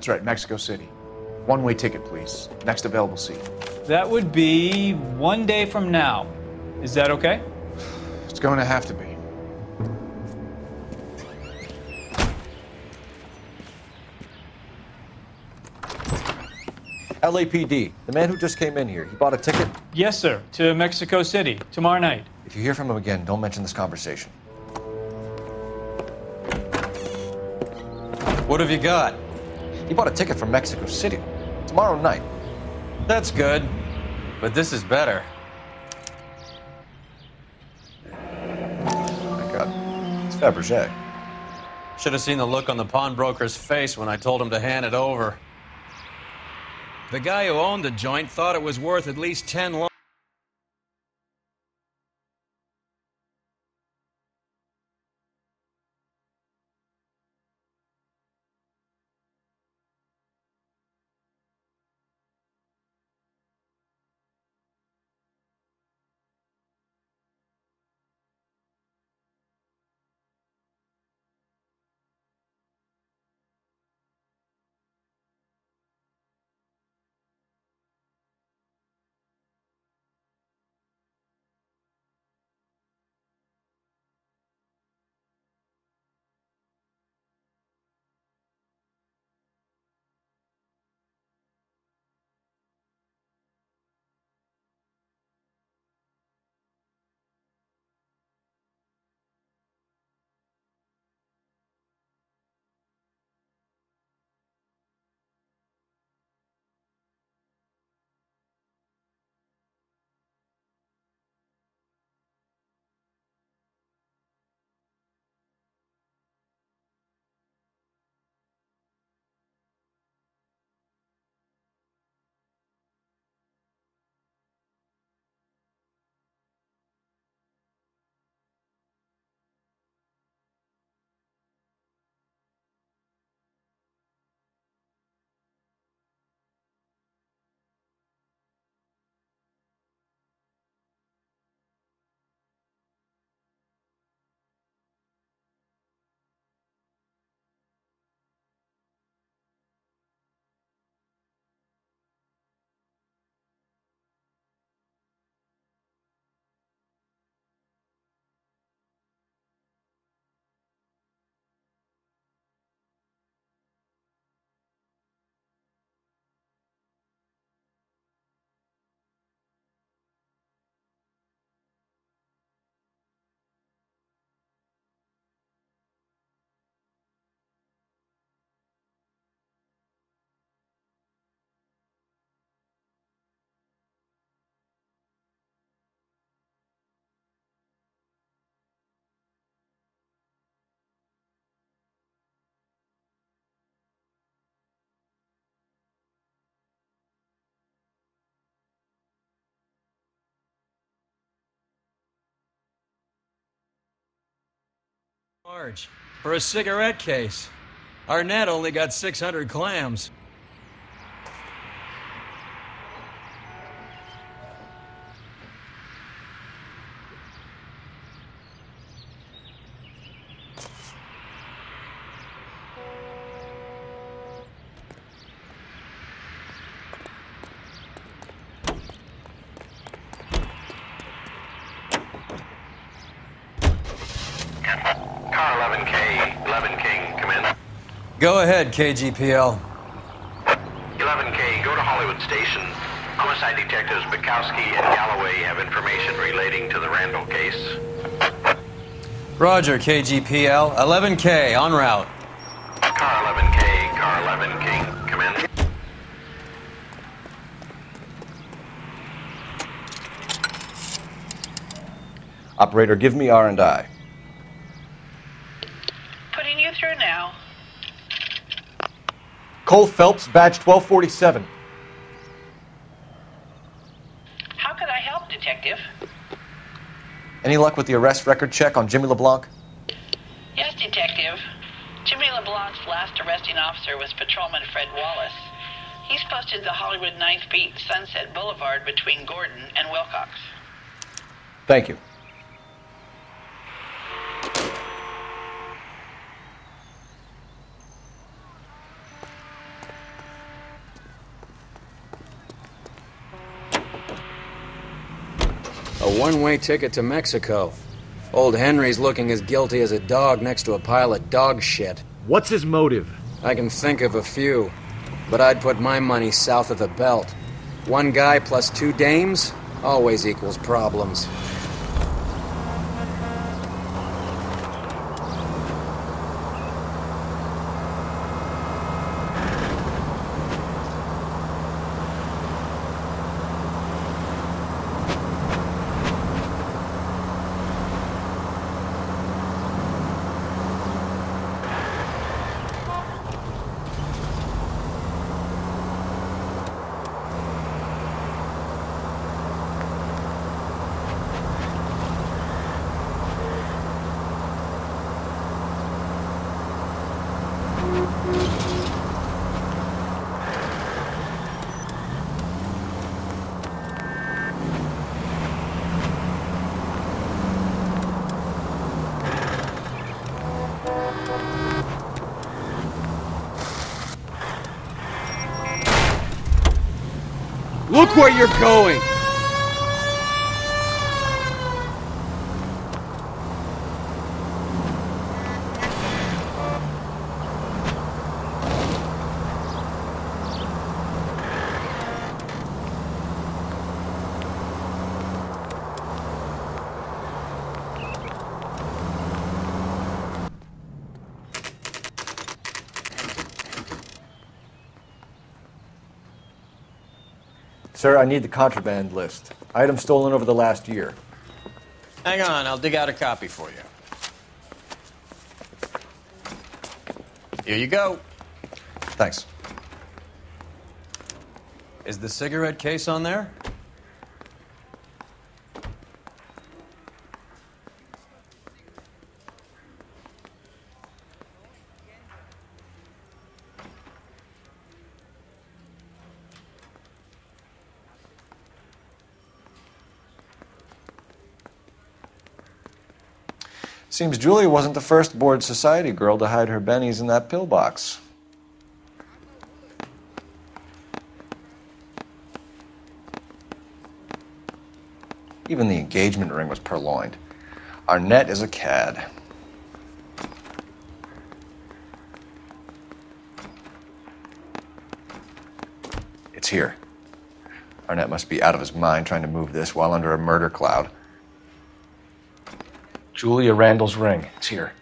That's right, Mexico City. One-way ticket, please. Next available seat. That would be 1 day from now. Is that okay? It's going to have to be. LAPD, the man who just came in here, he bought a ticket? Yes, sir. To Mexico City, tomorrow night. If you hear from him again, don't mention this conversation. What have you got? He bought a ticket from Mexico City. Tomorrow night. That's good. But this is better. Oh my God. It's Fabergé. Should have seen the look on the pawnbroker's face when I told him to hand it over. The guy who owned the joint thought it was worth at least 10 lo- Large. For a cigarette case. Arnett only got 600 clams. Car 11K, 11 King, come in. Go ahead, KGPL. 11K, go to Hollywood Station. Homicide detectives Bukowski and Galloway have information relating to the Randall case. Roger, KGPL. 11K, en route. Car 11K, car 11 King, come in. Operator, give me R&I. Putting you through now. Cole Phelps, badge 1247. How could I help, Detective? Any luck with the arrest record check on Jimmy LeBlanc? Yes, Detective. Jimmy LeBlanc's last arresting officer was Patrolman Fred Wallace. He's posted the Hollywood 9th Beat Sunset Boulevard between Gordon and Wilcox. Thank you. A one-way ticket to Mexico. Old Henry's looking as guilty as a dog next to a pile of dog shit. What's his motive? I can think of a few, but I'd put my money south of the belt. One guy plus two dames always equals problems. Look where you're going! Sir, I need the contraband list. Items stolen over the last year. Hang on, I'll dig out a copy for you. Here you go. Thanks. Is the cigarette case on there? Seems Julia wasn't the first bored society girl to hide her bennies in that pillbox. Even the engagement ring was purloined. Arnett is a cad. It's here. Arnett must be out of his mind trying to move this while under a murder cloud. Julia Randall's ring. It's here.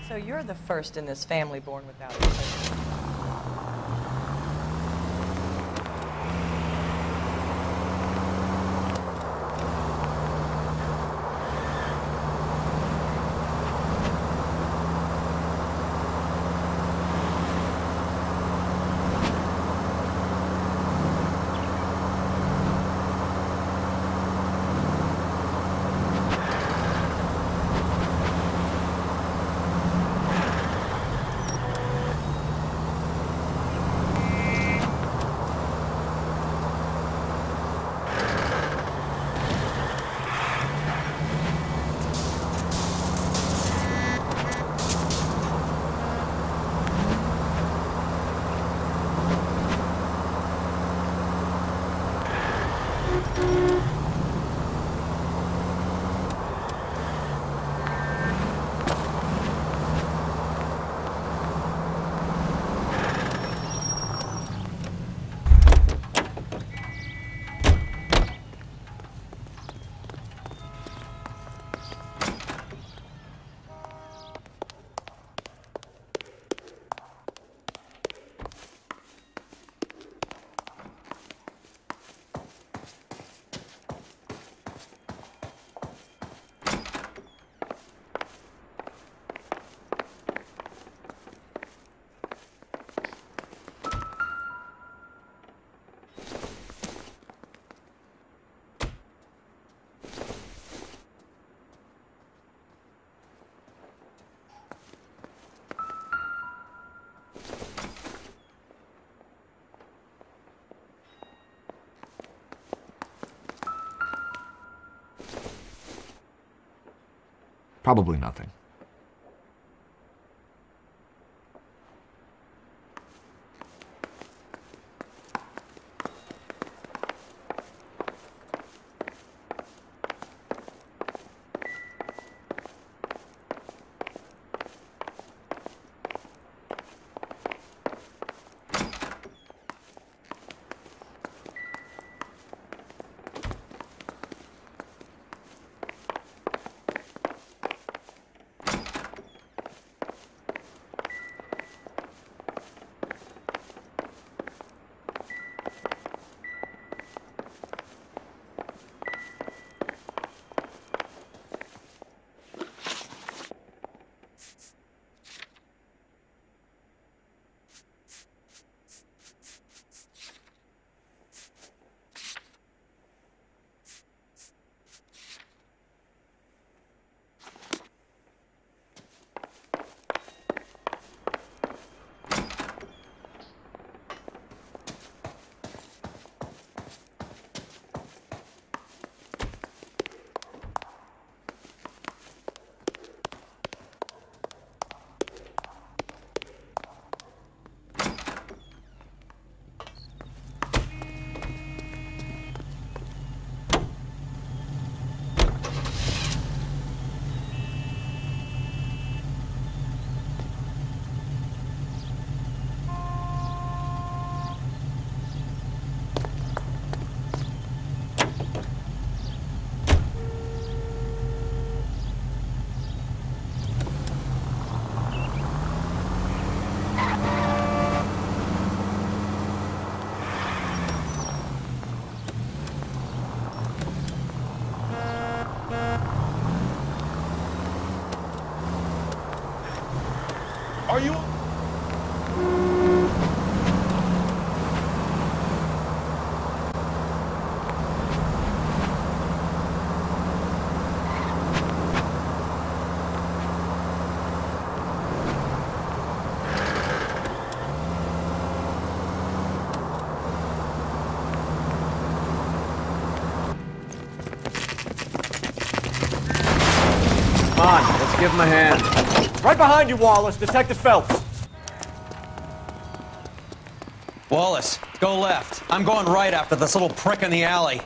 So you're the first in this family born without a parent. Probably nothing. Are you? Come on, let's give him a hand. Right behind you, Wallace. Detective Phelps. Wallace, go left. I'm going right after this little prick in the alley.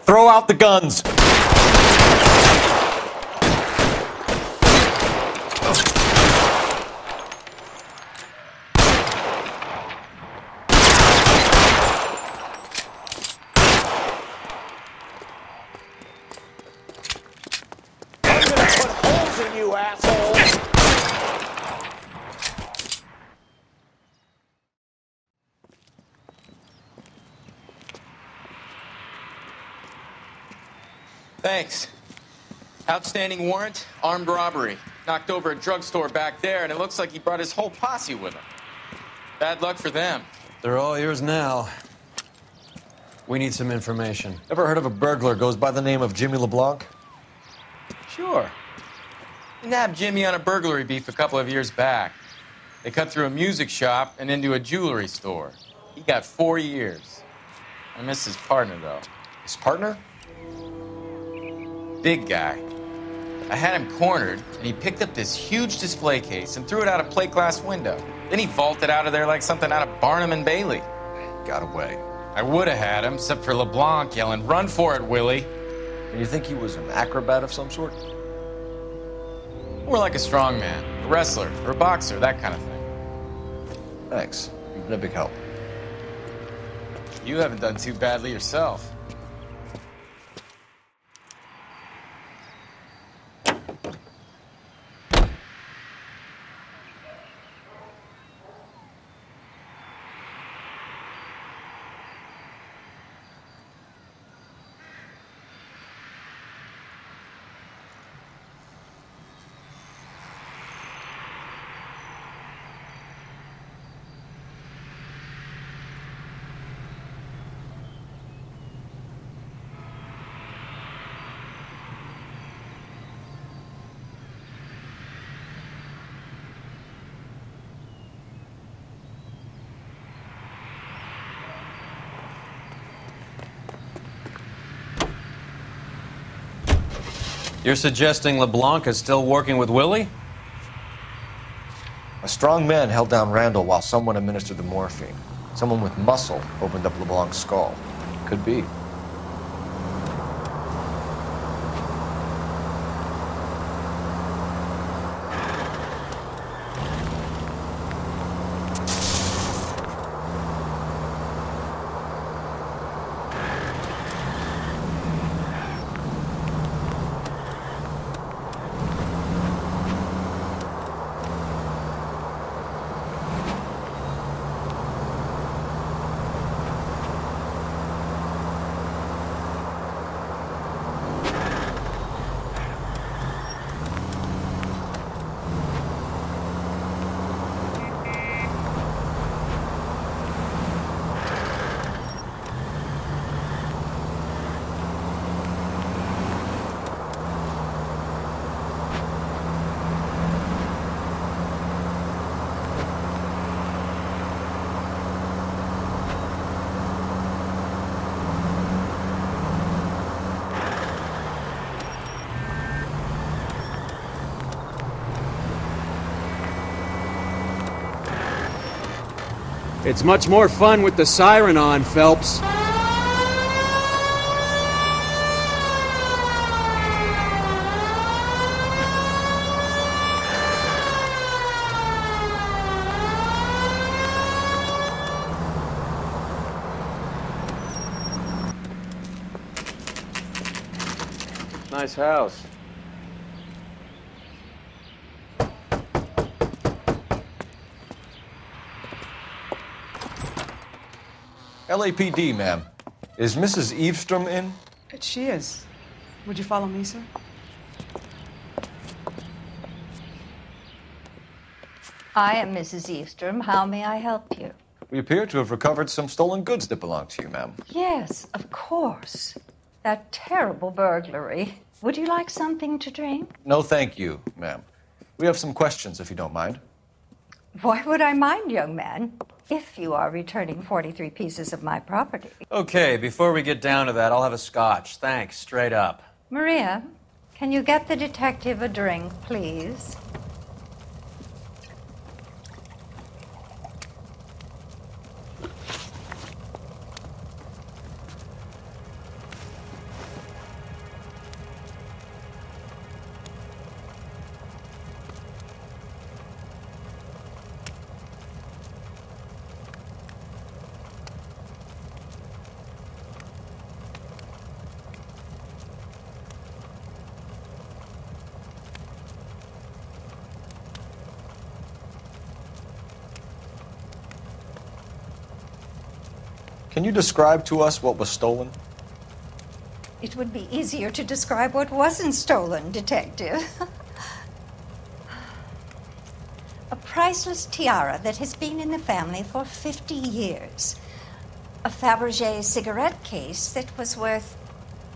Throw out the guns. You asshole! Thanks. Outstanding warrant, armed robbery. Knocked over a drugstore back there, and it looks like he brought his whole posse with him. Bad luck for them. They're all yours now. We need some information. Ever heard of a burglar goes by the name of Jimmy LeBlanc? Sure. We nabbed Jimmy on a burglary beef a couple of years back. They cut through a music shop and into a jewelry store. He got 4 years. I miss his partner, though. His partner? Big guy. I had him cornered, and he picked up this huge display case and threw it out a plate glass window. Then he vaulted out of there like something out of Barnum and Bailey. Got away. I would have had him, except for LeBlanc yelling, "Run for it, Willie!" And you think he was an acrobat of some sort? More like a strongman, a wrestler, or a boxer, that kind of thing. Thanks. You've been a big help. You haven't done too badly yourself. You're suggesting LeBlanc is still working with Willie? A strong man held down Randall while someone administered the morphine. Someone with muscle opened up LeBlanc's skull. Could be. It's much more fun with the siren on, Phelps. Nice house. LAPD, ma'am. Is Mrs. Eavestrom in? She is. Would you follow me, sir? I am Mrs. Eavestrom. How may I help you? We appear to have recovered some stolen goods that belong to you, ma'am. Yes, of course. That terrible burglary. Would you like something to drink? No, thank you, ma'am. We have some questions, if you don't mind. Why would I mind, young man, if you are returning 43 pieces of my property? Okay, before we get down to that, I'll have a scotch. Thanks, straight up. Maria, can you get the detective a drink, please? Can you describe to us what was stolen? It would be easier to describe what wasn't stolen, Detective. A priceless tiara that has been in the family for 50 years. A Fabergé cigarette case that was worth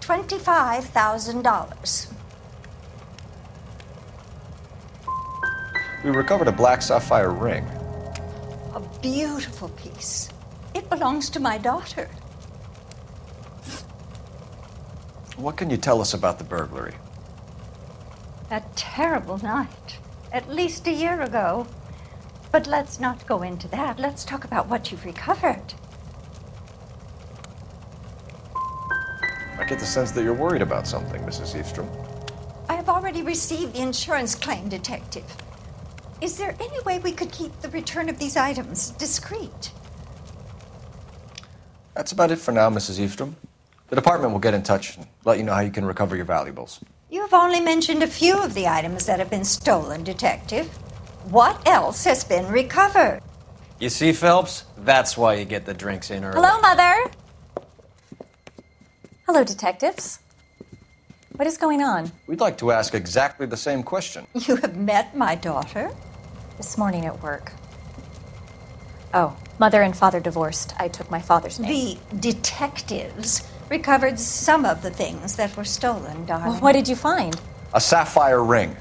$25,000. We recovered a black sapphire ring. A beautiful piece. It belongs to my daughter. What can you tell us about the burglary? That terrible night, at least a year ago. But let's not go into that. Let's talk about what you've recovered. I get the sense that you're worried about something, Mrs. Eavestrom. I have already received the insurance claim, Detective. Is there any way we could keep the return of these items discreet? That's about it for now, Mrs. Eavestrom. The department will get in touch and let you know how you can recover your valuables. You have only mentioned a few of the items that have been stolen, Detective. What else has been recovered? You see, Phelps? That's why you get the drinks in early. Hello, Mother. Hello, detectives. What is going on? We'd like to ask exactly the same question. You have met my daughter? This morning at work. Oh, mother and father divorced. I took my father's name. The detectives recovered some of the things that were stolen, darling. Well, what did you find? A sapphire ring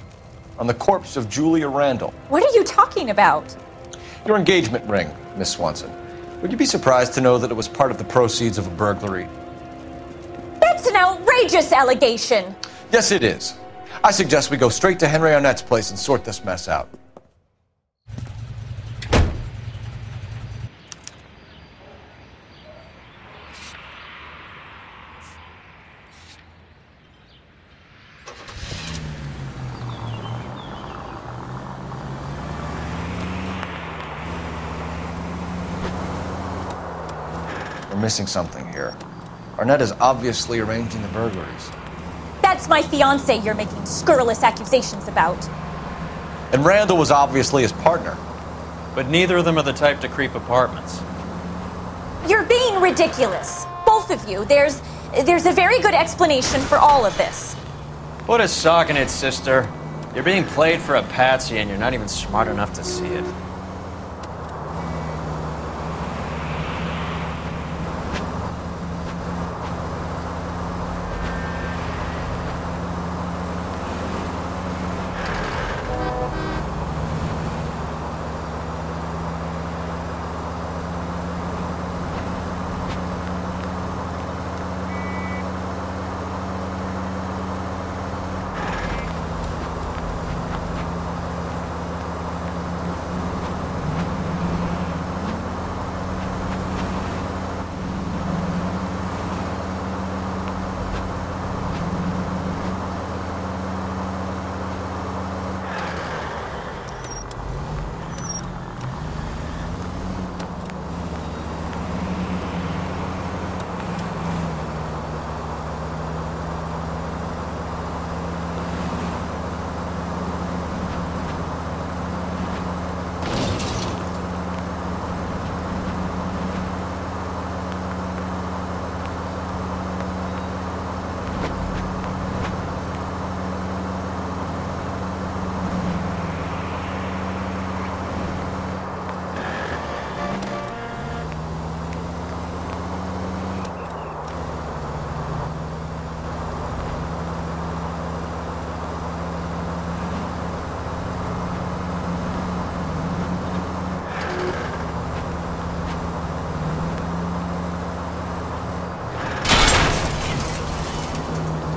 on the corpse of Julia Randall. What are you talking about? Your engagement ring, Miss Swanson. Would you be surprised to know that it was part of the proceeds of a burglary? That's an outrageous allegation. Yes, it is. I suggest we go straight to Henry Arnett's place and sort this mess out. We're missing something here. Arnett is obviously arranging the burglaries. That's my fiance you're making scurrilous accusations about. And Randall was obviously his partner. But neither of them are the type to creep apartments. You're being ridiculous. Both of you. There's a very good explanation for all of this. Put a sock in it, sister. You're being played for a patsy and you're not even smart enough to see it.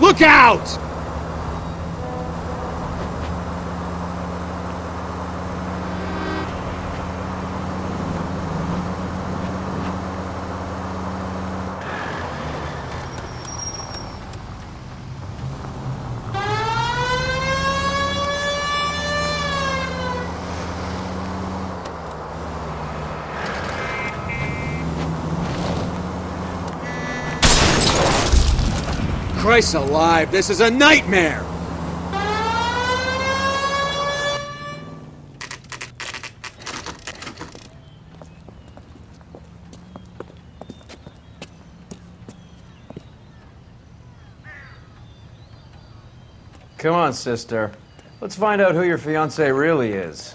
Look out! Christ alive, this is a nightmare! Come on, sister. Let's find out who your fiance really is.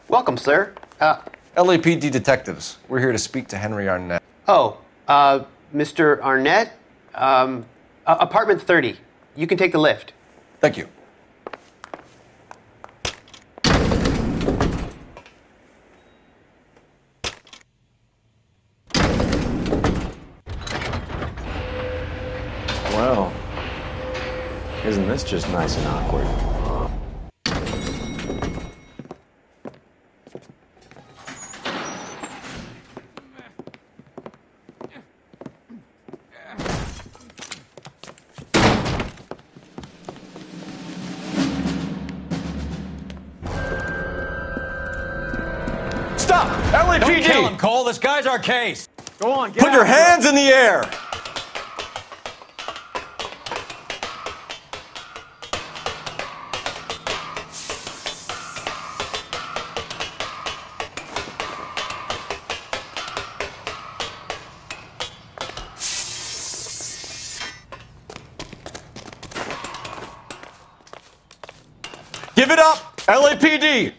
Welcome, sir. LAPD detectives. We're here to speak to Henry Arnett. Mr. Arnett? Apartment 30. You can take the lift. Thank you. Well, isn't this just nice and awkward? Stop! LAPD! Don't kill him, Cole. This guy's our case. Go on, get Put your after hands in the air! Give it up, LAPD!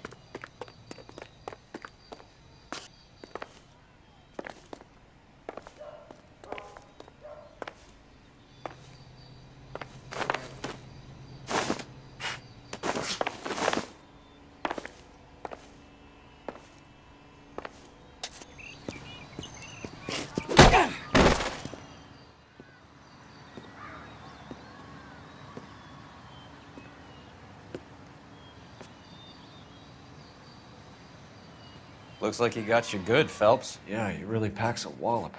Looks like he got you good, Phelps. Yeah, he really packs a wallop.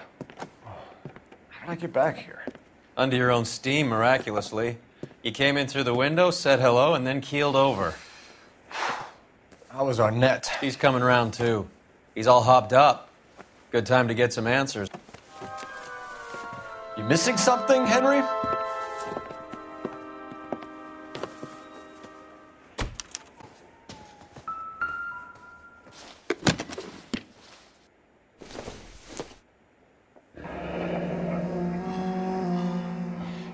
How did I get back here? Under your own steam, miraculously. You came in through the window, said hello, and then keeled over. How was Arnett? He's coming round, too. He's all hopped up. Good time to get some answers. You missing something, Henry?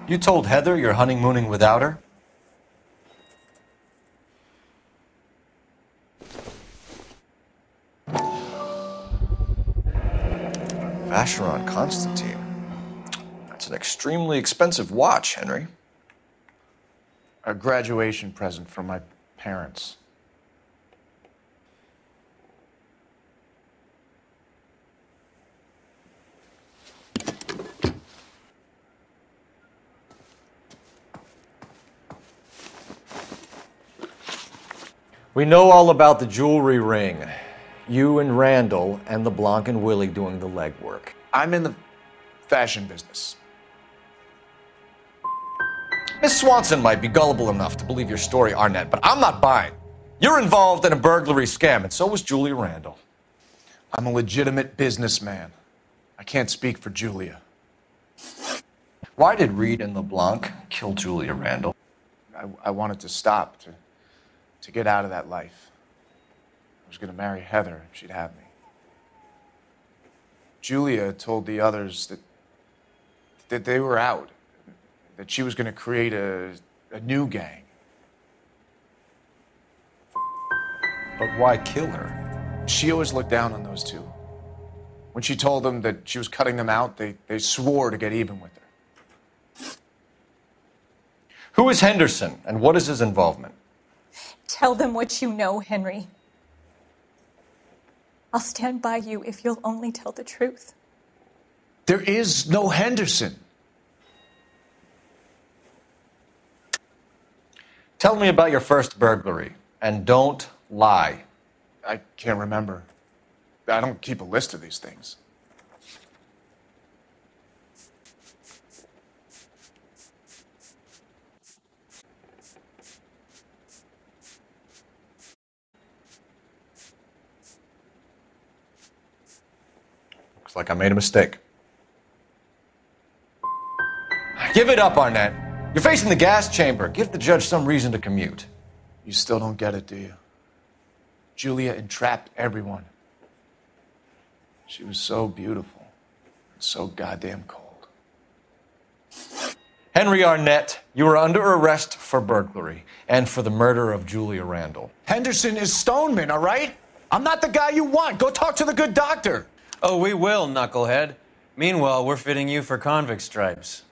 You told Heather you're honeymooning without her? Vacheron Constantine. That's an extremely expensive watch, Henry. A graduation present from my parents. We know all about the jewelry ring. You and Randall and LeBlanc and Willie doing the legwork. I'm in the fashion business. Miss Swanson might be gullible enough to believe your story, Arnett, but I'm not buying. You're involved in a burglary scam, and so was Julia Randall. I'm a legitimate businessman. I can't speak for Julia. Why did Reed and LeBlanc kill Julia Randall? I wanted to stop, to get out of that life. I was going to marry Heather if she'd have me. Julia told the others that they were out, that she was going to create a new gang. But why kill her? She always looked down on those two. When she told them that she was cutting them out, they swore to get even with her. Who is Henderson, and what is his involvement? Tell them what you know, Henry. I'll stand by you if you'll only tell the truth. There is no Henderson. Tell me about your first burglary, and don't lie. I can't remember. I don't keep a list of these things. Looks like I made a mistake. Give it up, Arnett. You're facing the gas chamber. Give the judge some reason to commute. You still don't get it, do you? Julia entrapped everyone. She was so beautiful and so goddamn cold. Henry Arnett, you are under arrest for burglary and for the murder of Julia Randall. Henderson is Stoneman, all right? I'm not the guy you want. Go talk to the good doctor. Oh, we will, knucklehead. Meanwhile, we're fitting you for convict stripes.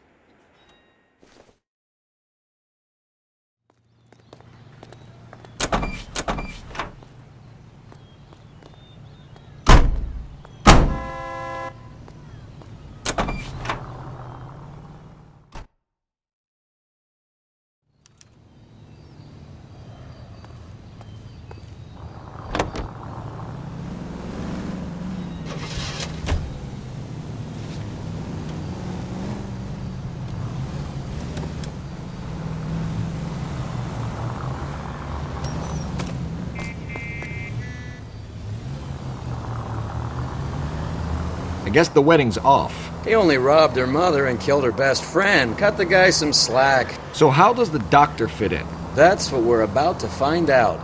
I guess the wedding's off. He only robbed her mother and killed her best friend. Cut the guy some slack. So how does the doctor fit in? That's what we're about to find out.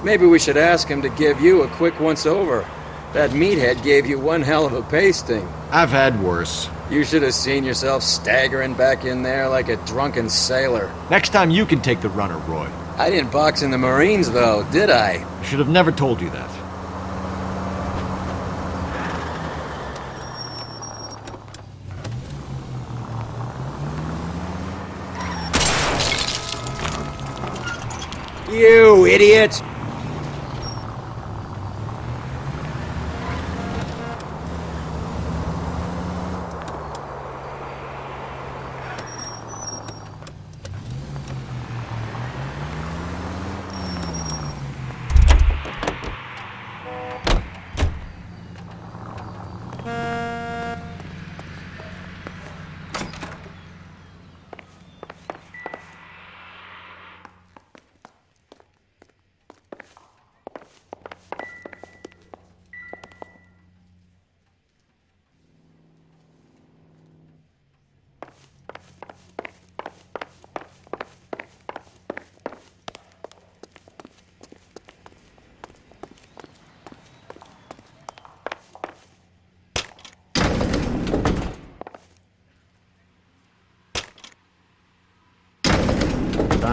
Maybe we should ask him to give you a quick once-over. That meathead gave you one hell of a pasting. I've had worse. You should have seen yourself staggering back in there like a drunken sailor. Next time you can take the runner, Roy. I didn't box in the Marines, though, did I? I should have never told you that. You idiot!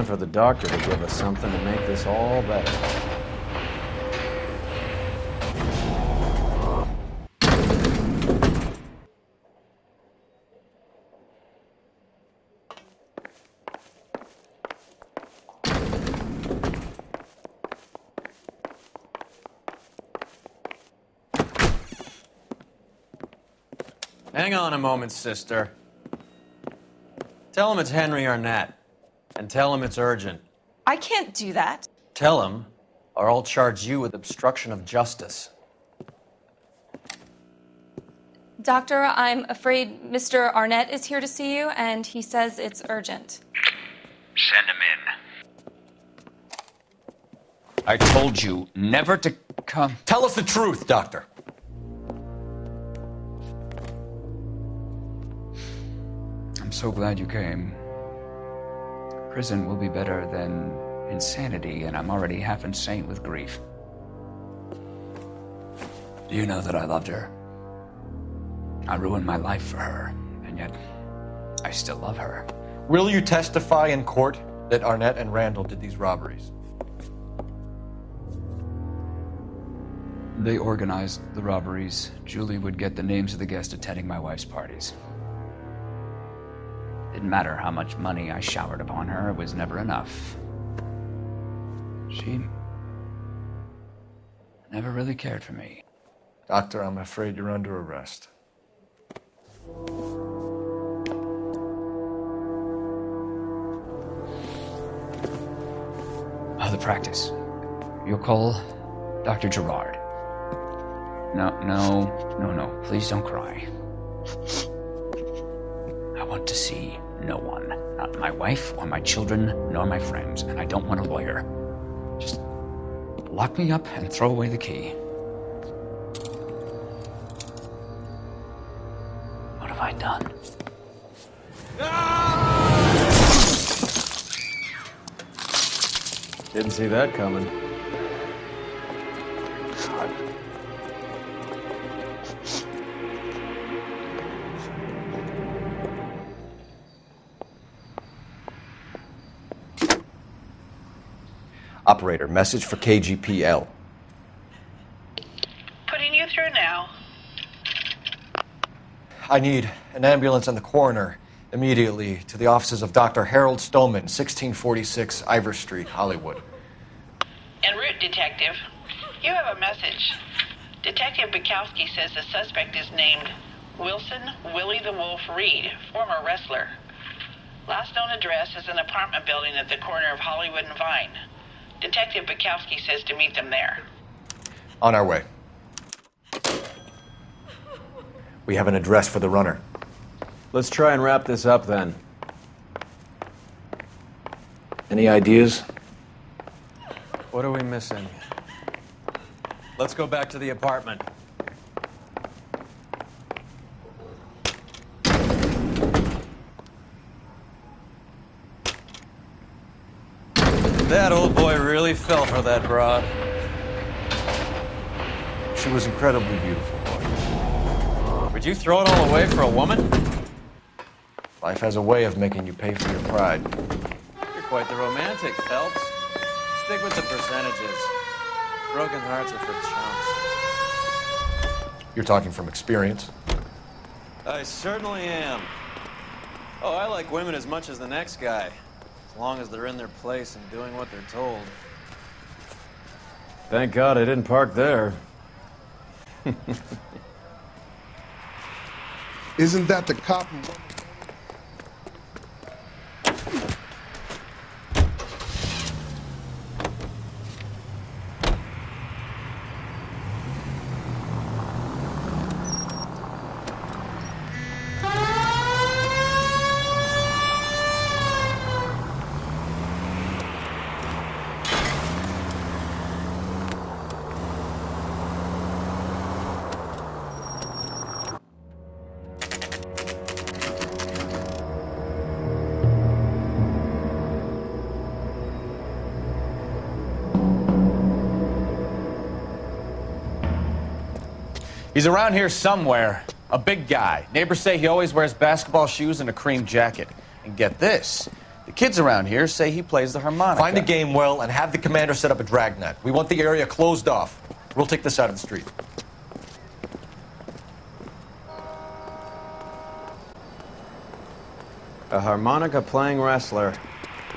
for the doctor to give us something to make this all better. Hang on a moment, sister. Tell him it's Henry Arnett. And tell him it's urgent. I can't do that. Tell him, or I'll charge you with obstruction of justice. Doctor, I'm afraid Mr. Arnett is here to see you, and he says it's urgent. Send him in. I told you never to come. Tell us the truth, Doctor. I'm so glad you came. Prison will be better than insanity, and I'm already half insane with grief. Do you know that I loved her? I ruined my life for her, and yet I still love her. Will you testify in court that Arnett and Randall did these robberies? They organized the robberies. Julie would get the names of the guests attending my wife's parties. Didn't matter how much money I showered upon her, it was never enough. She never really cared for me. Doctor, I'm afraid you're under arrest. Oh, the practice. You'll call Dr. Gerard. No. Please don't cry. I want to see no one. Not my wife or my children, nor my friends. And I don't want a lawyer. Just lock me up and throw away the key. What have I done? Didn't see that coming. Operator, message for KGPL. Putting you through now. I need an ambulance and the coroner immediately to the offices of Dr. Harold Stoneman, 1646 Ivor Street, Hollywood. En route, Detective. You have a message. Detective Bukowski says the suspect is named Wilson Willie the Wolf Reed, former wrestler. Last known address is an apartment building at the corner of Hollywood and Vine. Detective Bukowski says to meet them there. On our way. We have an address for the runner. Let's try and wrap this up then. Any ideas? What are we missing? Let's go back to the apartment. That old boy really fell for that broad. She was incredibly beautiful, boy. Would you throw it all away for a woman? Life has a way of making you pay for your pride. You're quite the romantic, Phelps. Stick with the percentages. Broken hearts are for chumps. You're talking from experience. I certainly am. Oh, I like women as much as the next guy. As long as they're in their place and doing what they're told. Thank God I didn't park there. Isn't that the cop? He's around here somewhere. A big guy. Neighbors say he always wears basketball shoes and a cream jacket. And get this, The kids around here say he plays the harmonica. Find a game well and have the commander set up a dragnet. We want the area closed off. We'll take this out of the street. A harmonica playing wrestler.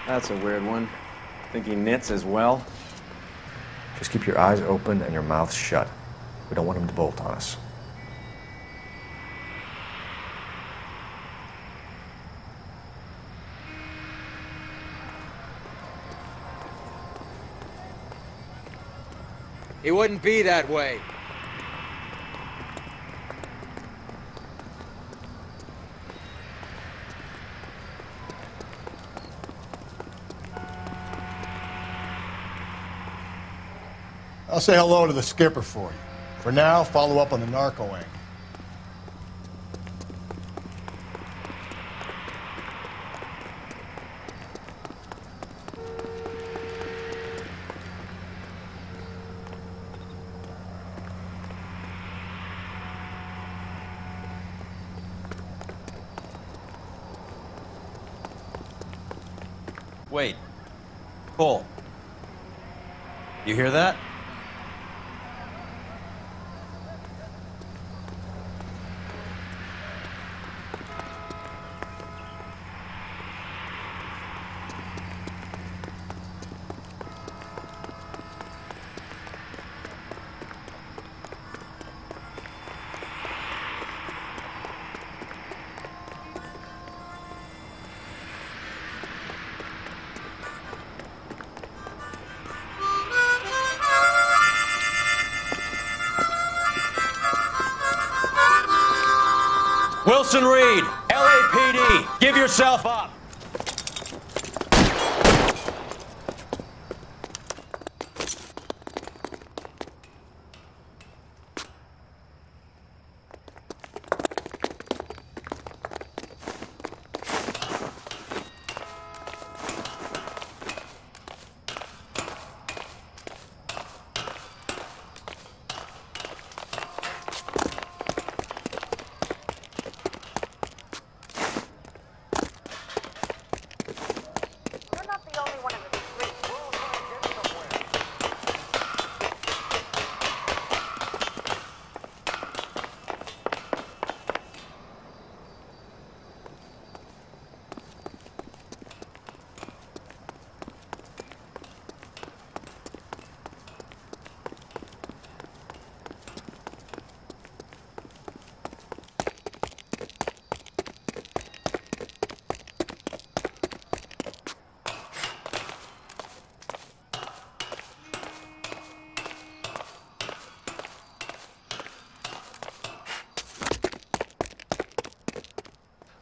That's a weird one. Think he knits as well? Just keep your eyes open and your mouth shut. We don't want him to bolt on us. He wouldn't be that way. I'll say hello to the skipper for you. For now, follow up on the narco angle. Wait. Cole. You hear that? Wilson Reed, LAPD, give yourself up.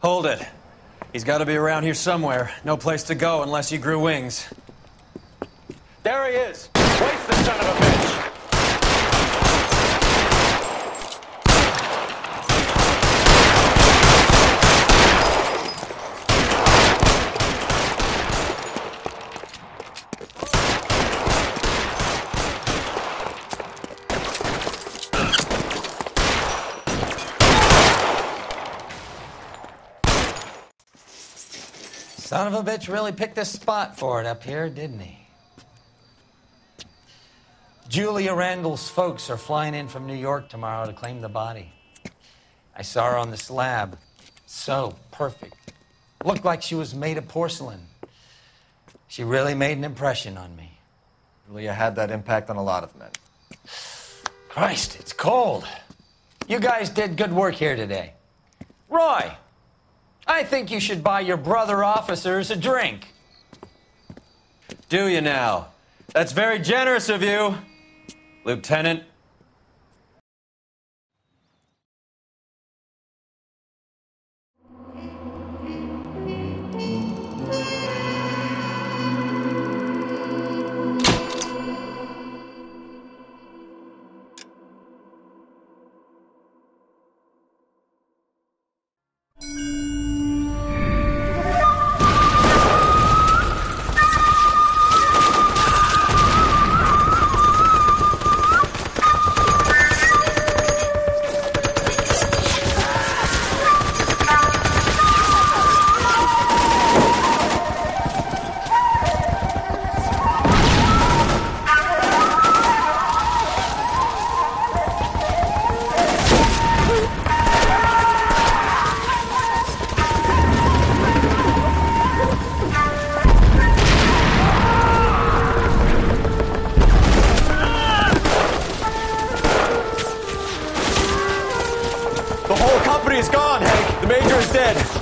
Hold it. He's got to be around here somewhere. No place to go unless he grew wings. There he is! Waste the son of a bitch! Son of a bitch really picked this spot for it up here, didn't he? Julia Randall's folks are flying in from New York tomorrow to claim the body. I saw her on the slab. So perfect. Looked like she was made of porcelain. She really made an impression on me. Julia had that impact on a lot of men. Christ, it's cold. You guys did good work here today. Roy, I think you should buy your brother officers a drink. Do you now? That's very generous of you, Lieutenant.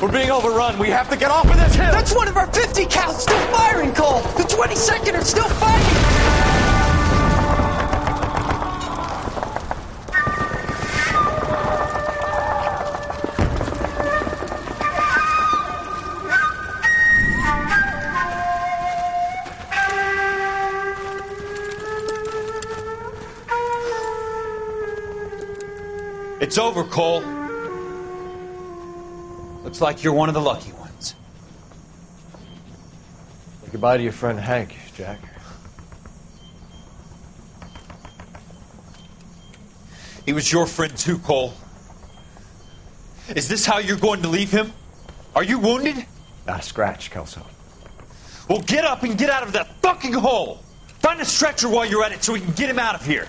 We're being overrun. We have to get off of this hill. That's one of our 50 cows still firing, Cole. The 22nd are still fighting. It's over, Cole. Looks like you're one of the lucky ones. Say goodbye to your friend Hank, Jack. He was your friend too, Cole. Is this how you're going to leave him? Are you wounded? Not a scratch, Kelso. Well, get up and get out of that fucking hole! Find a stretcher while you're at it so we can get him out of here.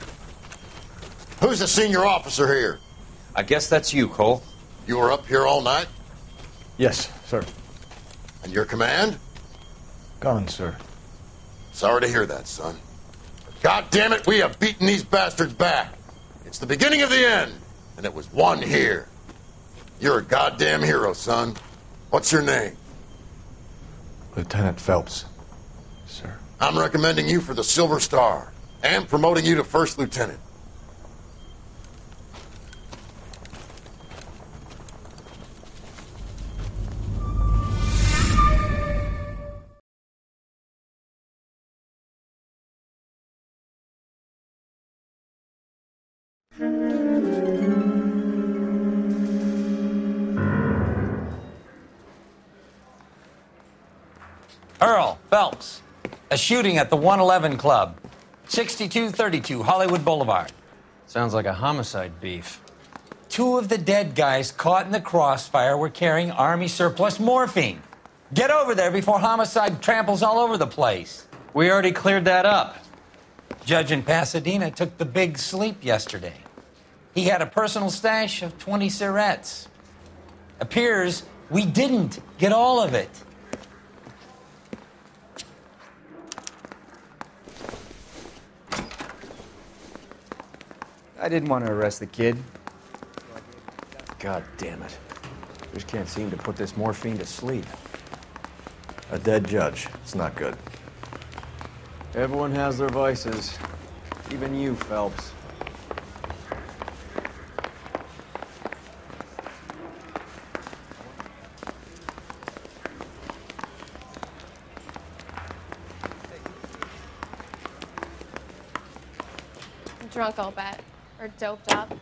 Who's the senior officer here? I guess that's you, Cole. You were up here all night? Yes, sir. And your command? Gone, sir. Sorry to hear that, son. God damn it, we have beaten these bastards back. It's the beginning of the end, and it was one here. You're a goddamn hero, son. What's your name? Lieutenant Phelps, sir. I'm recommending you for the Silver Star, and promoting you to First Lieutenant. Earl Phelps, a shooting at the 111 Club, 6232 Hollywood Boulevard. Sounds like a homicide beef. 2 of the dead guys caught in the crossfire were carrying Army surplus morphine. Get over there before homicide tramples all over the place. We already cleared that up. Judge in Pasadena took the big sleep yesterday. He had a personal stash of 20 cigarettes. Appears we didn't get all of it. I didn't want to arrest the kid. God damn it. Just can't seem to put this morphine to sleep. A dead judge. It's not good. Everyone has their vices. Even you, Phelps. Drunk, I'll bet. Or doped up.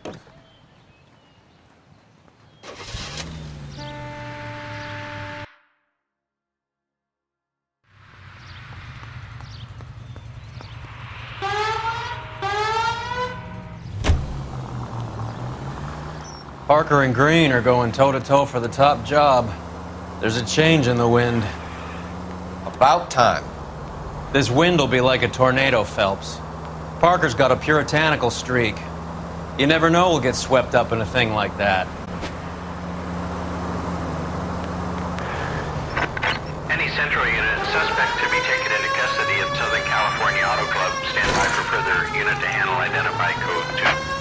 Parker and Green are going toe-to-toe for the top job. There's a change in the wind. About time. This wind will be like a tornado, Phelps. Parker's got a puritanical streak. You never know we'll get swept up in a thing like that. Any Central unit, suspect to be taken into custody at Southern California Auto Club. Stand by for further unit to handle identify code 2.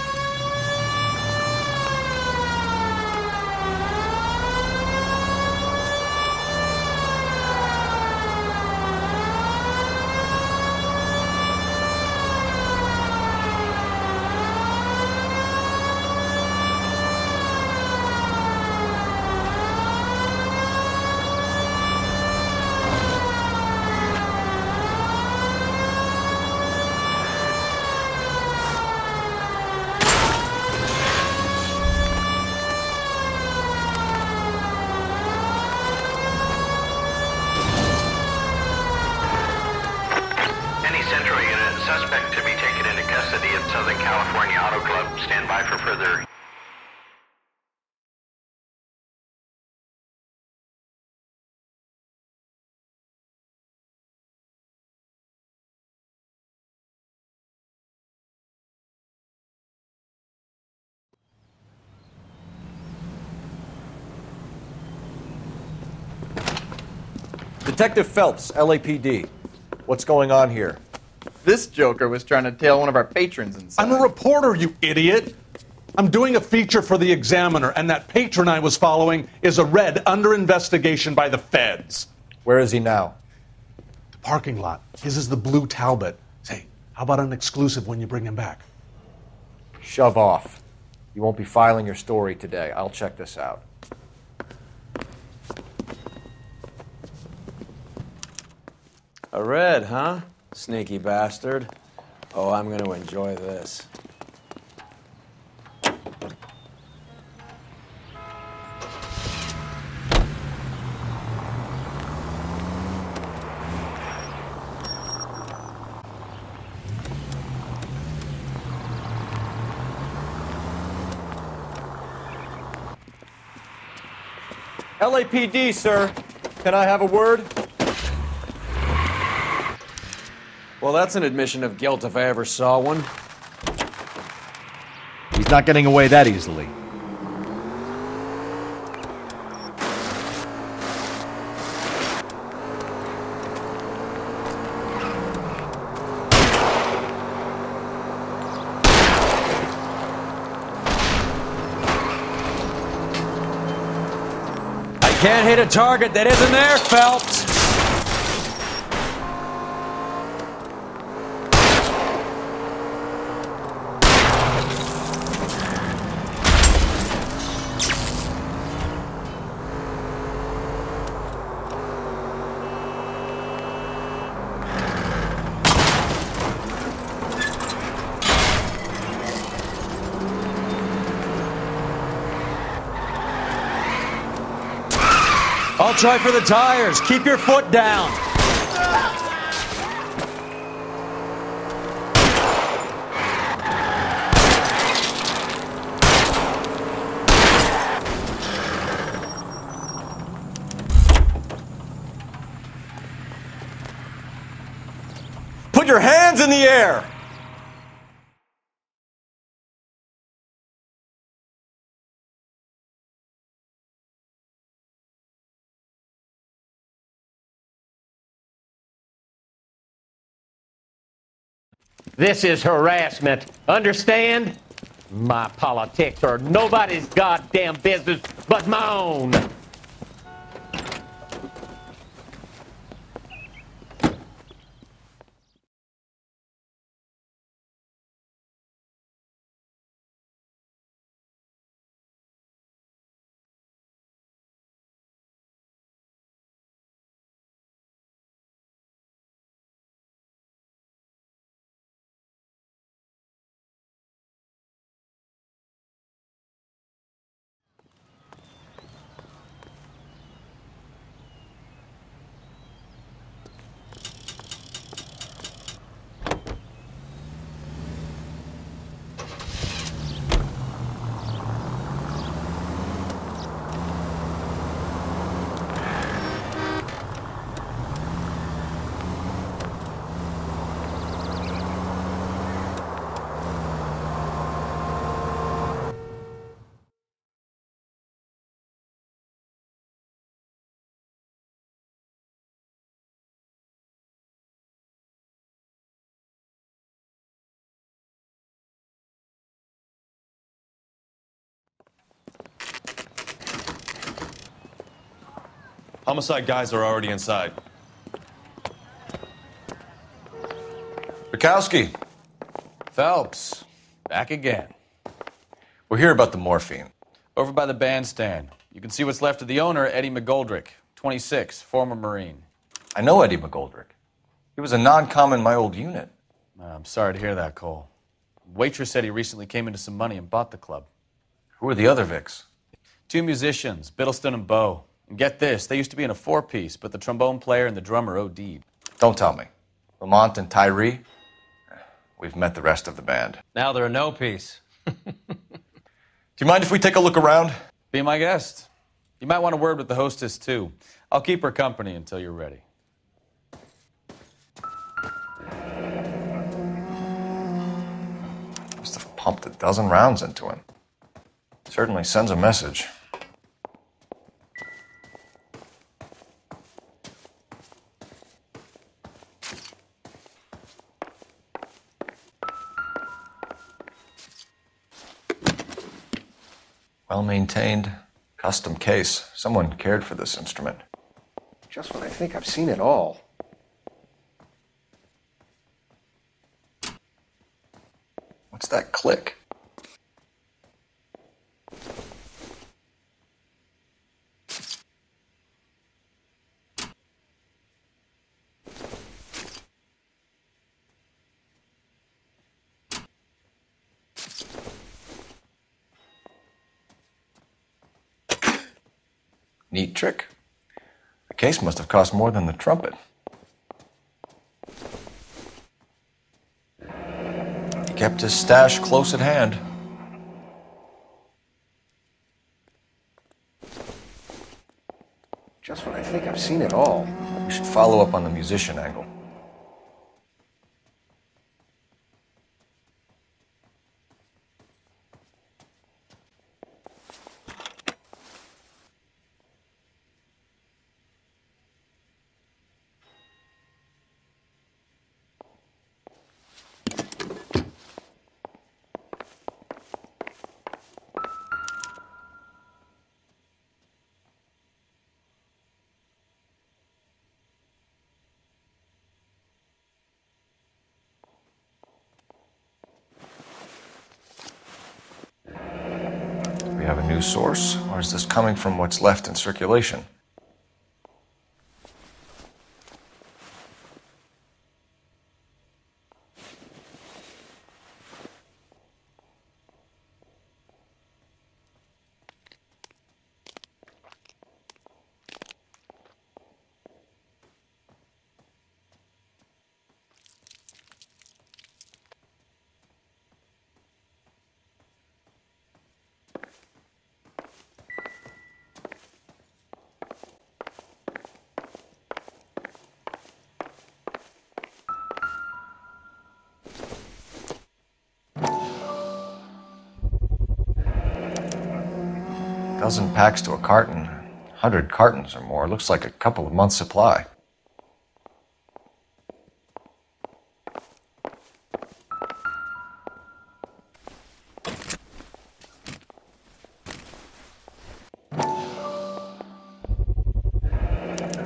Suspect to be taken into custody at Southern California Auto Club. Stand by for further. Detective Phelps, LAPD. What's going on here? This joker was trying to tail one of our patrons inside. I'm a reporter, you idiot! I'm doing a feature for the Examiner, and that patron I was following is a red under investigation by the feds. Where is he now? The parking lot. His is the blue Talbot. Say, how about an exclusive when you bring him back? Shove off. You won't be filing your story today. I'll check this out. A red, huh? Sneaky bastard. Oh, I'm gonna enjoy this. LAPD, sir. Can I have a word? Well, that's an admission of guilt if I ever saw one. He's not getting away that easily. Can't hit a target that isn't there, Phelps. I'll try for the tires. Keep your foot down. Put your hands in the air! This is harassment. Understand? My politics are nobody's goddamn business but my own. Homicide guys are already inside. Bukowski. Phelps, back again. We're here about the morphine. Over by the bandstand. You can see what's left of the owner, Eddie McGoldrick, 26, former Marine. I know Eddie McGoldrick. He was a non-com in my old unit. I'm sorry to hear that, Cole. Waitress said he recently came into some money and bought the club. Who are the other Vics? 2 musicians, Biddleston and Bowe. And get this, they used to be in a 4-piece, but the trombone player and the drummer OD'd. Don't tell me. Lamont and Tyree? We've met the rest of the band. Now they're a no-piece. Do you mind if we take a look around? Be my guest. You might want a word with the hostess, too. I'll keep her company until you're ready. Must have pumped a dozen rounds into him. Certainly sends a message. Well maintained, custom case. Someone cared for this instrument. Just when I think I've seen it all. What's that click? Neat trick. The case must have cost more than the trumpet. He kept his stash close at hand. Just when I think I've seen it all. We should follow up on the musician angle. We have a new source, or is this coming from what's left in circulation? Dozen packs to a carton, 100 cartons or more. Looks like a couple of months' supply.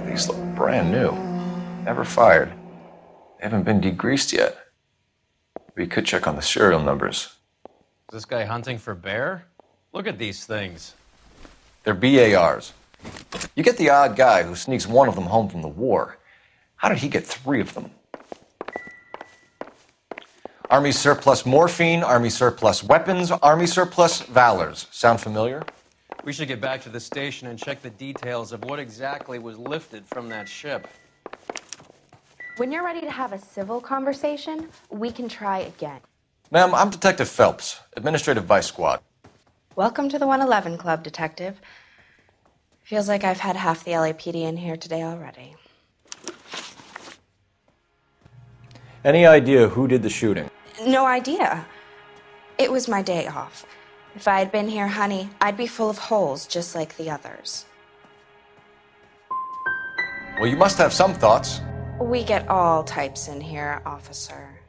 These look brand new. Never fired. They haven't been degreased yet. We could check on the serial numbers. Is this guy hunting for bear? Look at these things. They're BARs. You get the odd guy who sneaks one of them home from the war. How did he get 3 of them? Army surplus morphine, Army surplus weapons, Army surplus valors. Sound familiar? We should get back to the station and check the details of what exactly was lifted from that ship. When you're ready to have a civil conversation, we can try again. Ma'am, I'm Detective Phelps, Administrative Vice Squad. Welcome to the 111 Club, Detective. Feels like I've had half the LAPD in here today already. Any idea who did the shooting? No idea. It was my day off. If I had been here, honey, I'd be full of holes just like the others. Well, you must have some thoughts. We get all types in here, officer.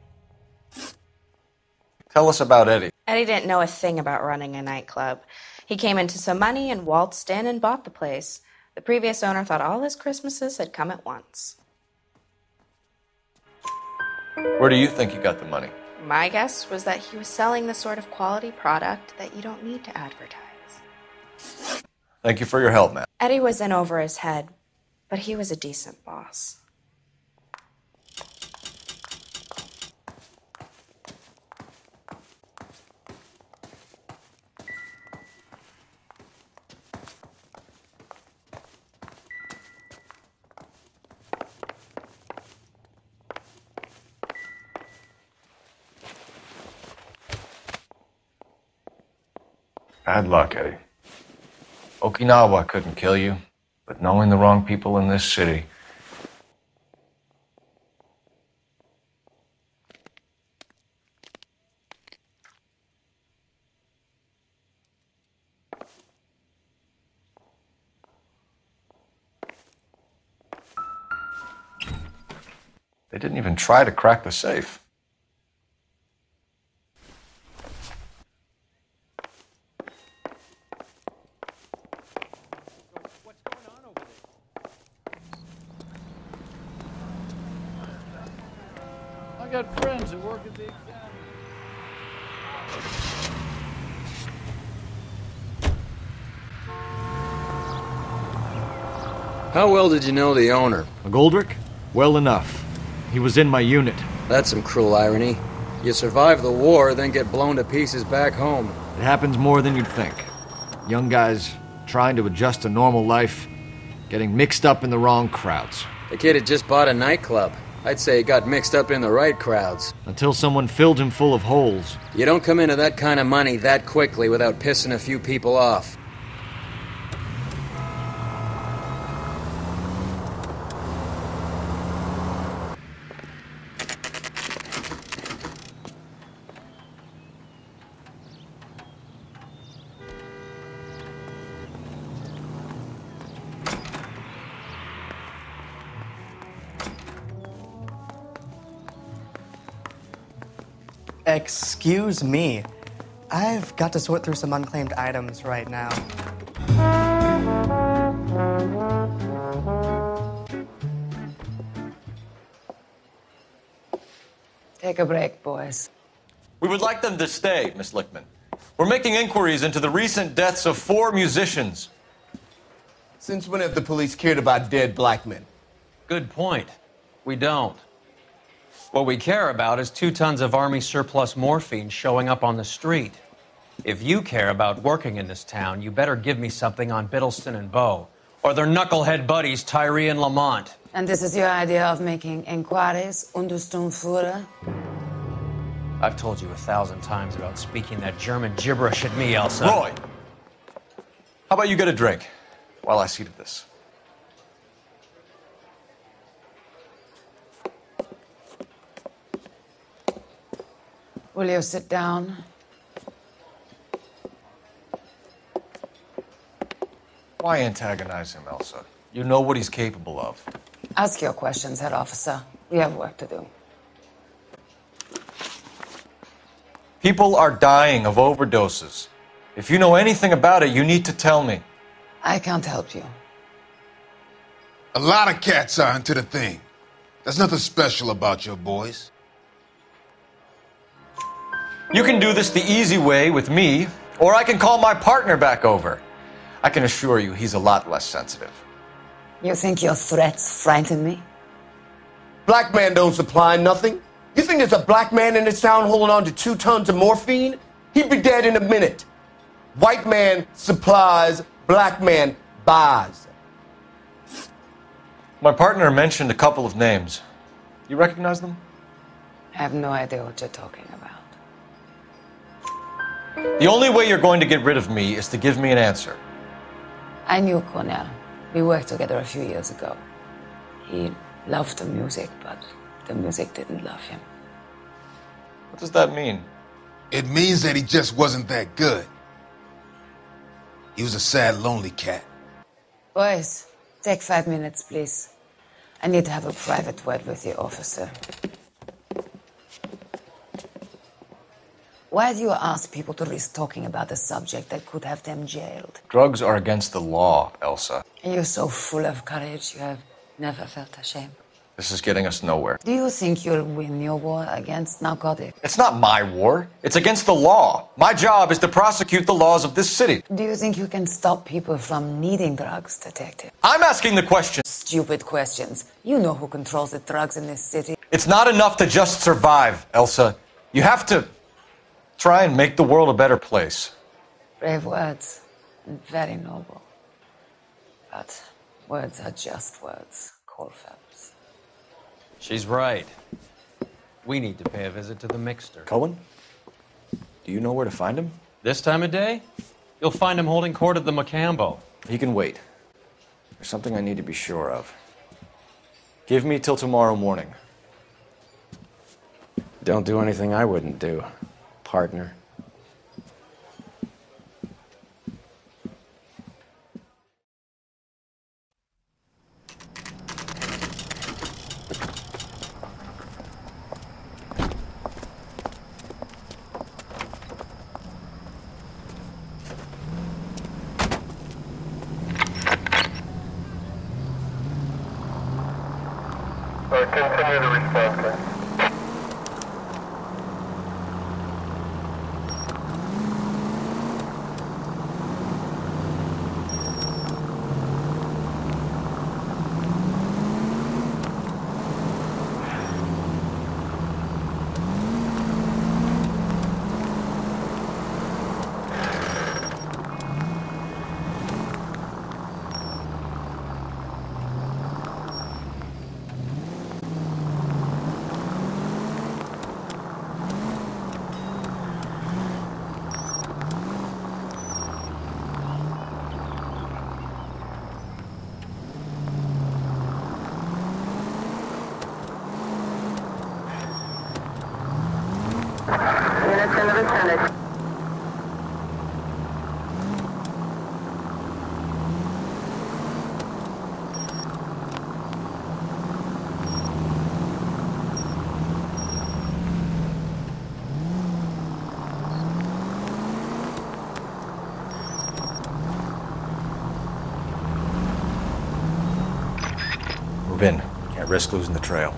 Tell us about Eddie. Eddie didn't know a thing about running a nightclub. He came into some money and waltzed in and bought the place. The previous owner thought all his Christmases had come at once. Where do you think he got the money? My guess was that he was selling the sort of quality product that you don't need to advertise. Thank you for your help, Matt. Eddie was in over his head, but he was a decent boss. Bad luck, Eddie. Okinawa couldn't kill you, but knowing the wrong people in this city. They didn't even try to crack the safe. friends who work at the Examiner. How well did you know the owner? McGoldrick? Well enough. He was in my unit. That's some cruel irony. You survive the war, then get blown to pieces back home. It happens more than you'd think. Young guys trying to adjust to normal life, getting mixed up in the wrong crowds. The kid had just bought a nightclub. I'd say he got mixed up in the right crowds. Until someone filled him full of holes. You don't come into that kind of money that quickly without pissing a few people off. Excuse me. I've got to sort through some unclaimed items right now. Take a break, boys. We would like them to stay, Miss Lichtman. We're making inquiries into the recent deaths of 4 musicians. Since when have the police cared about dead black men? Good point. We don't. What we care about is 2 tons of Army surplus morphine showing up on the street. If you care about working in this town, you better give me something on Biddleston and Bow, or their knucklehead buddies Tyree and Lamont. And this is your idea of making inquiries, Untersturmführer? I've told you 1,000 times about speaking that German gibberish at me, Elsa. Roy! How about you get a drink while I see to this? Will you sit down? Why antagonize him, Elsa? You know what he's capable of. Ask your questions, head officer. We have work to do. People are dying of overdoses. If you know anything about it, you need to tell me. I can't help you. A lot of cats are into the thing. There's nothing special about your boys. You can do this the easy way with me, or I can call my partner back over. I can assure you he's a lot less sensitive. You think your threats frighten me? Black man don't supply nothing. You think there's a black man in this town holding on to 2 tons of morphine? He'd be dead in a minute. White man supplies, black man buys. My partner mentioned a couple of names. You recognize them? I have no idea what you're talking about. The only way you're going to get rid of me is to give me an answer. I knew Cornell. We worked together a few years ago. He loved the music, but the music didn't love him. What does that mean? It means that he just wasn't that good. He was a sad, lonely cat. Boys, take 5 minutes, please. I need to have a private word with you, officer. Why do you ask people to risk talking about a subject that could have them jailed? Drugs are against the law, Elsa. And you're so full of courage, you have never felt ashamed. This is getting us nowhere. Do you think you'll win your war against narcotics? It's not my war. It's against the law. My job is to prosecute the laws of this city. Do you think you can stop people from needing drugs, detective? I'm asking the question. Stupid questions. You know who controls the drugs in this city. It's not enough to just survive, Elsa. You have to try and make the world a better place. Brave words, and very noble. But words are just words, Cole Phelps. She's right. We need to pay a visit to the mixer. Cohen? Do you know where to find him? This time of day? You'll find him holding court at the Macambo. He can wait. There's something I need to be sure of. Give me till tomorrow morning. Don't do anything I wouldn't do, partner. Continue to respond, please. Units in the vicinity. Move in. Can't risk losing the trail.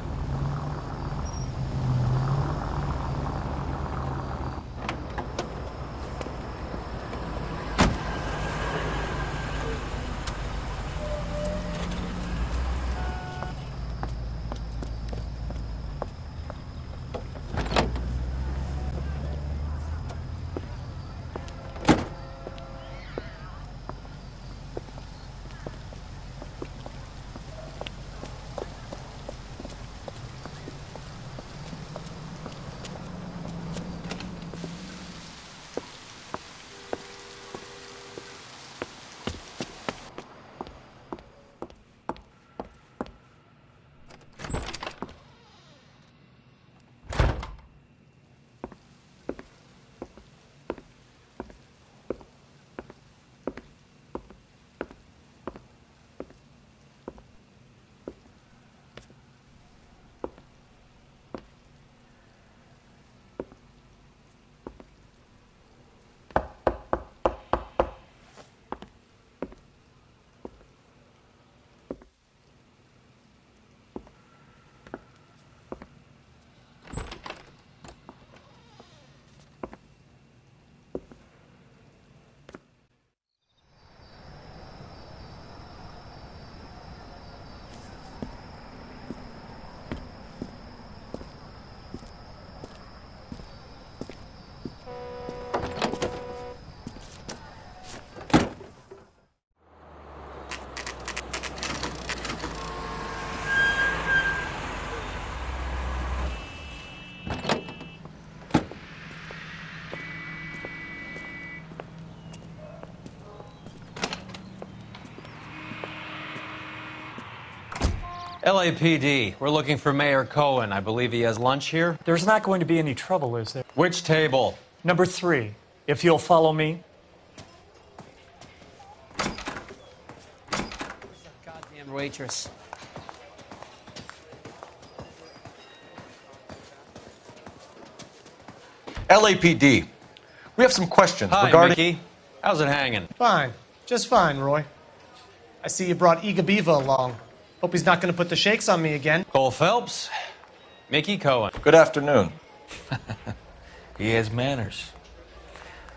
LAPD, we're looking for Mayor Cohen. I believe he has lunch here. There's not going to be any trouble, is there? Which table? Number 3, if you'll follow me. Goddamn waitress. LAPD, we have some questions Hi, regarding... Mickey. How's it hanging? Fine. Just fine, Roy. I see you brought Iga Beaver along. Hope he's not going to put the shakes on me again. Cole Phelps, Mickey Cohen. Good afternoon. He has manners.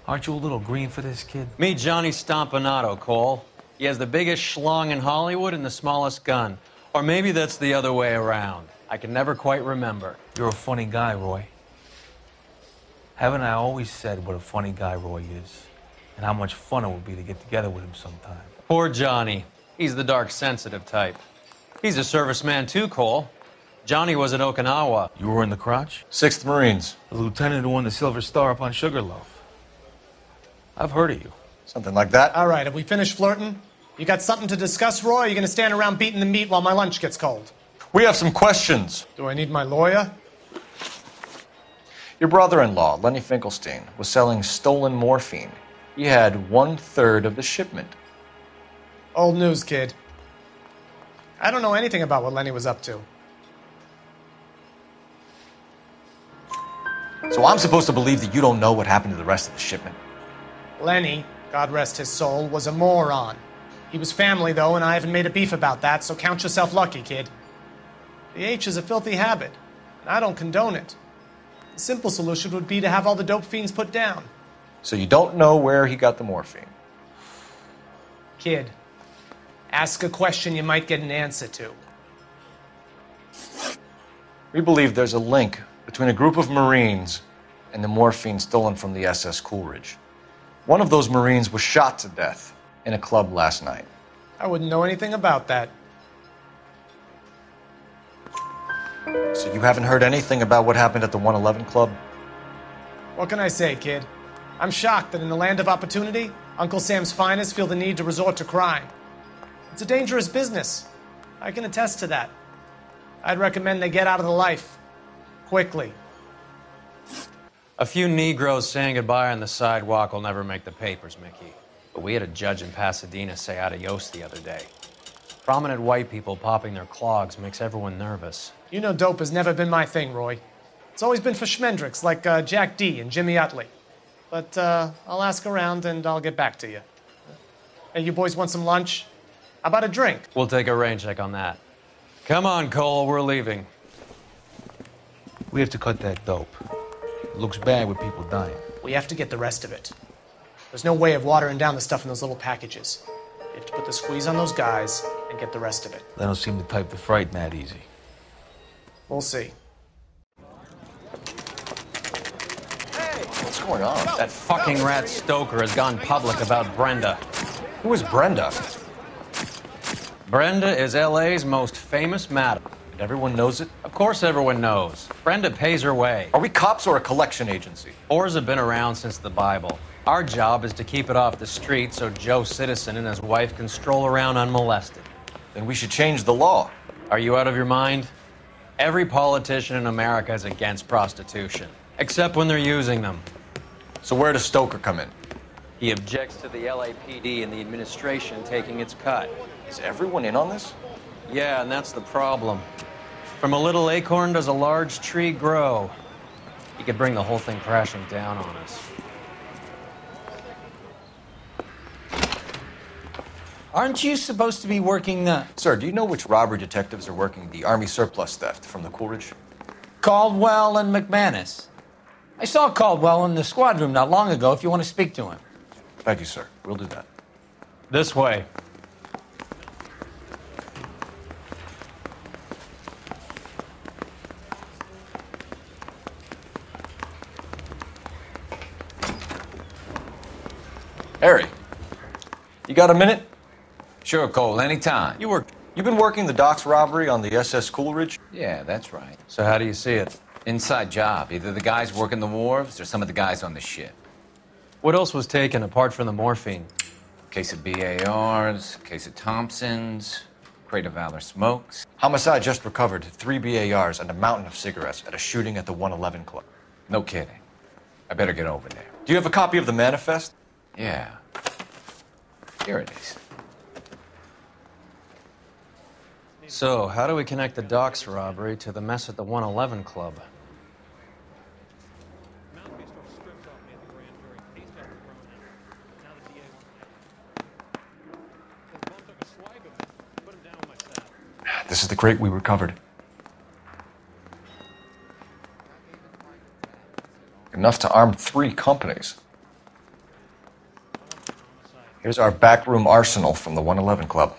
Aren't you a little green for this kid? Meet Johnny Stompanato, Cole. He has the biggest schlong in Hollywood and the smallest gun. Or maybe that's the other way around. I can never quite remember. You're a funny guy, Roy. Haven't I always said what a funny guy Roy is? And how much fun it would be to get together with him sometime. Poor Johnny. He's the dark, sensitive type. He's a serviceman too, Cole. Johnny was at Okinawa. You were in the crotch? 6th Marines. The lieutenant who won the Silver Star up on Sugarloaf. I've heard of you. Something like that. All right, have we finished flirting? You got something to discuss, Roy? Or are you going to stand around beating the meat while my lunch gets cold? We have some questions. Do I need my lawyer? Your brother-in-law, Lenny Finkelstein, was selling stolen morphine. He had 1/3 of the shipment. Old news, kid. I don't know anything about what Lenny was up to. So I'm supposed to believe that you don't know what happened to the rest of the shipment? Lenny, God rest his soul, was a moron. He was family, though, and I haven't made a beef about that, so count yourself lucky, kid. The H is a filthy habit, and I don't condone it. The simple solution would be to have all the dope fiends put down. So you don't know where he got the morphine? Kid, ask a question you might get an answer to. We believe there's a link between a group of Marines and the morphine stolen from the SS Coolidge. One of those Marines was shot to death in a club last night. I wouldn't know anything about that. So you haven't heard anything about what happened at the 111 Club? What can I say, kid? I'm shocked that in the land of opportunity, Uncle Sam's finest feel the need to resort to crime. It's a dangerous business. I can attest to that. I'd recommend they get out of the life. Quickly. A few Negroes saying goodbye on the sidewalk will never make the papers, Mickey. But we had a judge in Pasadena say adios the other day. Prominent white people popping their clogs makes everyone nervous. You know dope has never been my thing, Roy. It's always been for schmendricks like Jack D. and Jimmy Utley. But I'll ask around and I'll get back to you. Hey, you boys want some lunch? How about a drink? We'll take a rain check on that. Come on, Cole, we're leaving. We have to cut that dope. It looks bad with people dying. We have to get the rest of it. There's no way of watering down the stuff in those little packages. You have to put the squeeze on those guys and get the rest of it. They don't seem the type to frighten that easy. We'll see. What's going on? That fucking rat Stoker has gone public about Brenda. Who is Brenda? Brenda is LA's most famous madam. Everyone knows it? Of course everyone knows. Brenda pays her way. Are we cops or a collection agency? Whores have been around since the Bible. Our job is to keep it off the street so Joe Citizen and his wife can stroll around unmolested. Then we should change the law. Are you out of your mind? Every politician in America is against prostitution, except when they're using them. So where does Stoker come in? He objects to the LAPD and the administration taking its cut. Is everyone in on this? Yeah, and that's the problem. From a little acorn does a large tree grow. He could bring the whole thing crashing down on us. Aren't you supposed to be working the... Sir, do you know which robbery detectives are working the Army surplus theft from the Coolidge? Caldwell and McManus. I saw Caldwell in the squad room not long ago if you want to speak to him. Thank you, sir. We'll do that. This way. Harry, you got a minute? Sure, Cole, anytime. You've been working the docks robbery on the SS Coolidge? Yeah, that's right. So how do you see it? Inside job. Either the guys working the wharves or some of the guys on the ship. What else was taken apart from the morphine? Case of BARs, case of Thompsons, crate of Valor smokes. Homicide just recovered 3 BARs and a mountain of cigarettes at a shooting at the 111 Club. No kidding. I better get over there. Do you have a copy of the manifest? Yeah. Here it is. So, how do we connect the docks robbery to the mess at the 111 Club? This is the crate we recovered. Enough to arm 3 companies. Here's our backroom arsenal from the 111 Club.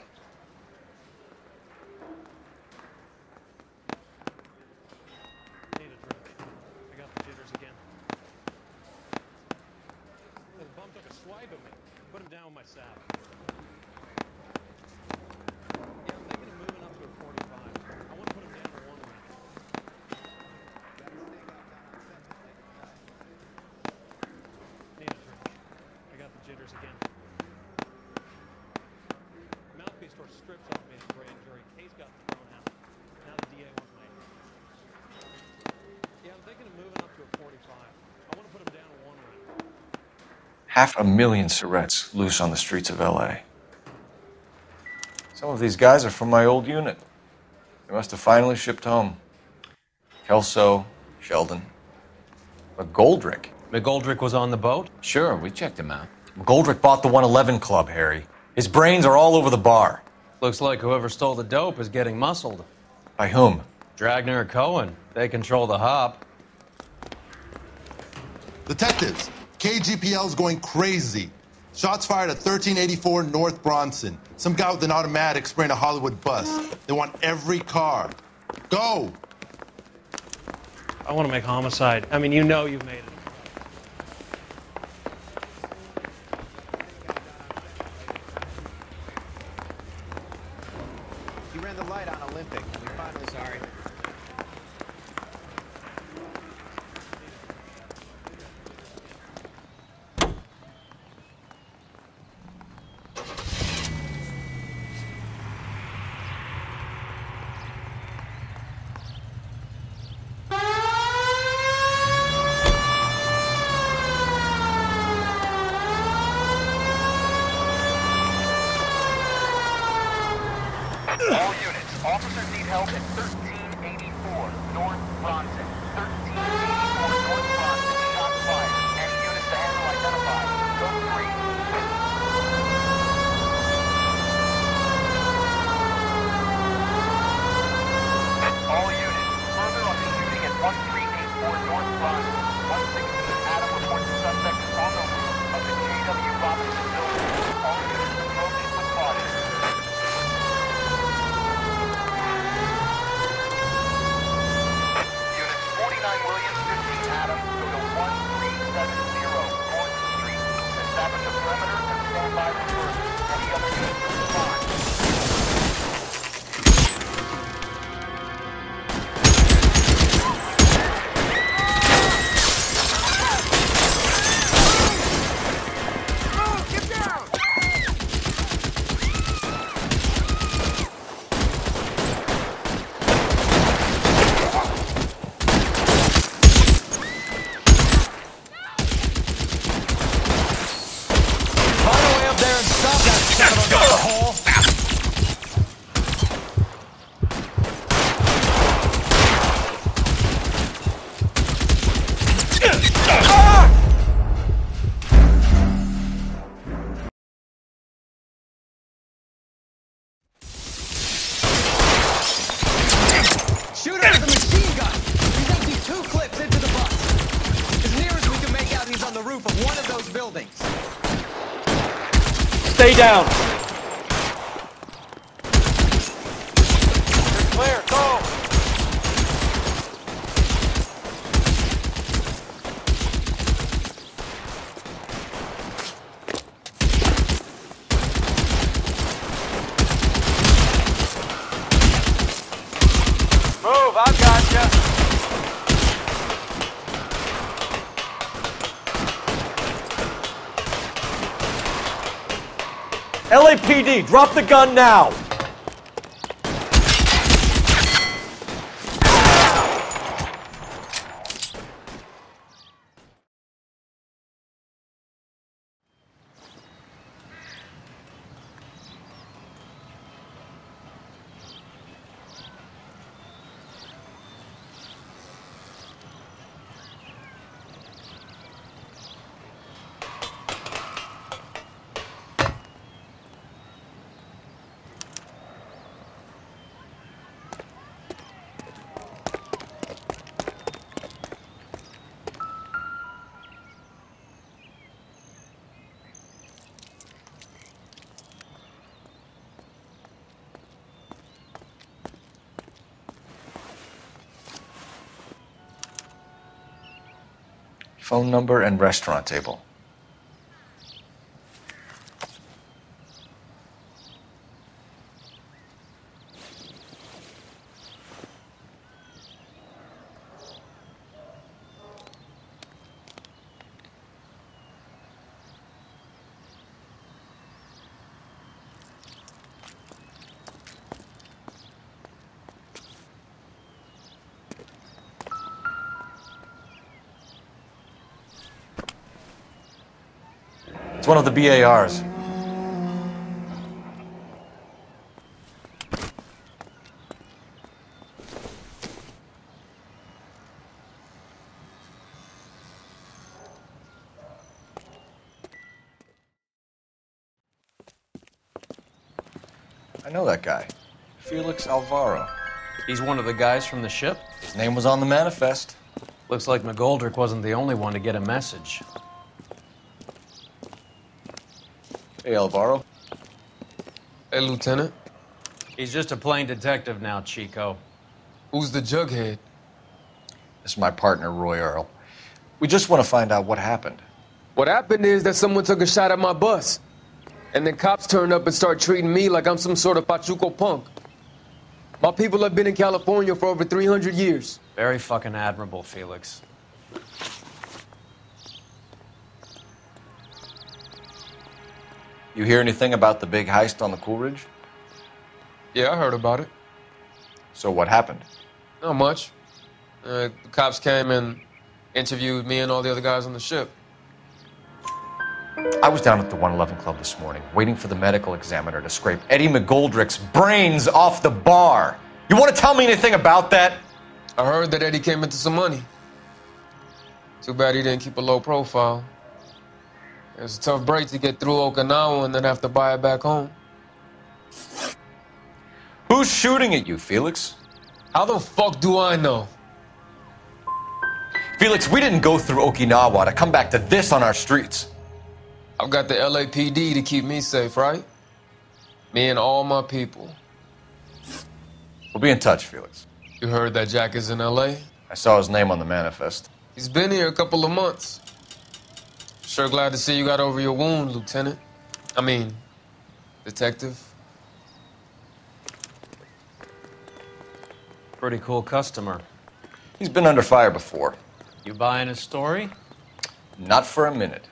$500,000 cigarettes loose on the streets of LA. Some of these guys are from my old unit. They must have finally shipped home. Kelso, Sheldon, McGoldrick. McGoldrick was on the boat? Sure, we checked him out. McGoldrick bought the 111 Club, Harry. His brains are all over the bar. Looks like whoever stole the dope is getting muscled. By whom? Dragner or Cohen. They control the hop. Detectives, KGPL's going crazy. Shots fired at 1384 North Bronson. Some guy with an automatic spraying a Hollywood bus. They want every car. Go! I want to make homicide. I mean, you know you've made it. You ran the light on Olympic. We're finally sorry. Officers need help at 1384 North Bronson. 1384 North Bronson. Shots fired. Any units to handle identified. Code 3. All units, further on the shooting at 1384 North Bronson. 116 Adam reports the suspect is on the roof of the J.W. Robinson building. All units approach with caution. Units 49 Williams, 15 Adam, go to 1370 Gordon Street. Establish a perimeter and stand by for further. Any other units to respond. Shoot him with a machine gun! He's emptied 2 clips into the bus. As near as we can make out, he's on the roof of one of those buildings. Stay down. You're clear, go! Move, I've got you. LAPD, drop the gun now! Phone number and restaurant table. It's one of the BARs. I know that guy. Felix Alvaro. He's one of the guys from the ship? His name was on the manifest. Looks like McGoldrick wasn't the only one to get a message. Hey, Alvaro. Hey, Lieutenant. He's just a plain detective now, Chico. Who's the jughead? This is my partner, Roy Earl. We just want to find out what happened. What happened is that someone took a shot at my bus. And then cops turned up and start treating me like I'm some sort of Pachuco punk. My people have been in California for over 300 years. Very fucking admirable, Felix. You hear anything about the big heist on the Coolidge? Yeah, I heard about it. So what happened? Not much. The cops came and interviewed me and all the other guys on the ship. I was down at the 111 Club this morning, waiting for the medical examiner to scrape Eddie McGoldrick's brains off the bar. You want to tell me anything about that? I heard that Eddie came into some money. Too bad he didn't keep a low profile. It was a tough break to get through Okinawa and then have to buy it back home. Who's shooting at you, Felix? How the fuck do I know? Felix, we didn't go through Okinawa to come back to this on our streets. I've got the LAPD to keep me safe, right? Me and all my people. We'll be in touch, Felix. You heard that Jack is in LA? I saw his name on the manifest. He's been here a couple of months. Sure glad to see you got over your wound, Lieutenant. I mean, Detective. Pretty cool customer. He's been under fire before. You buying his story? Not for a minute.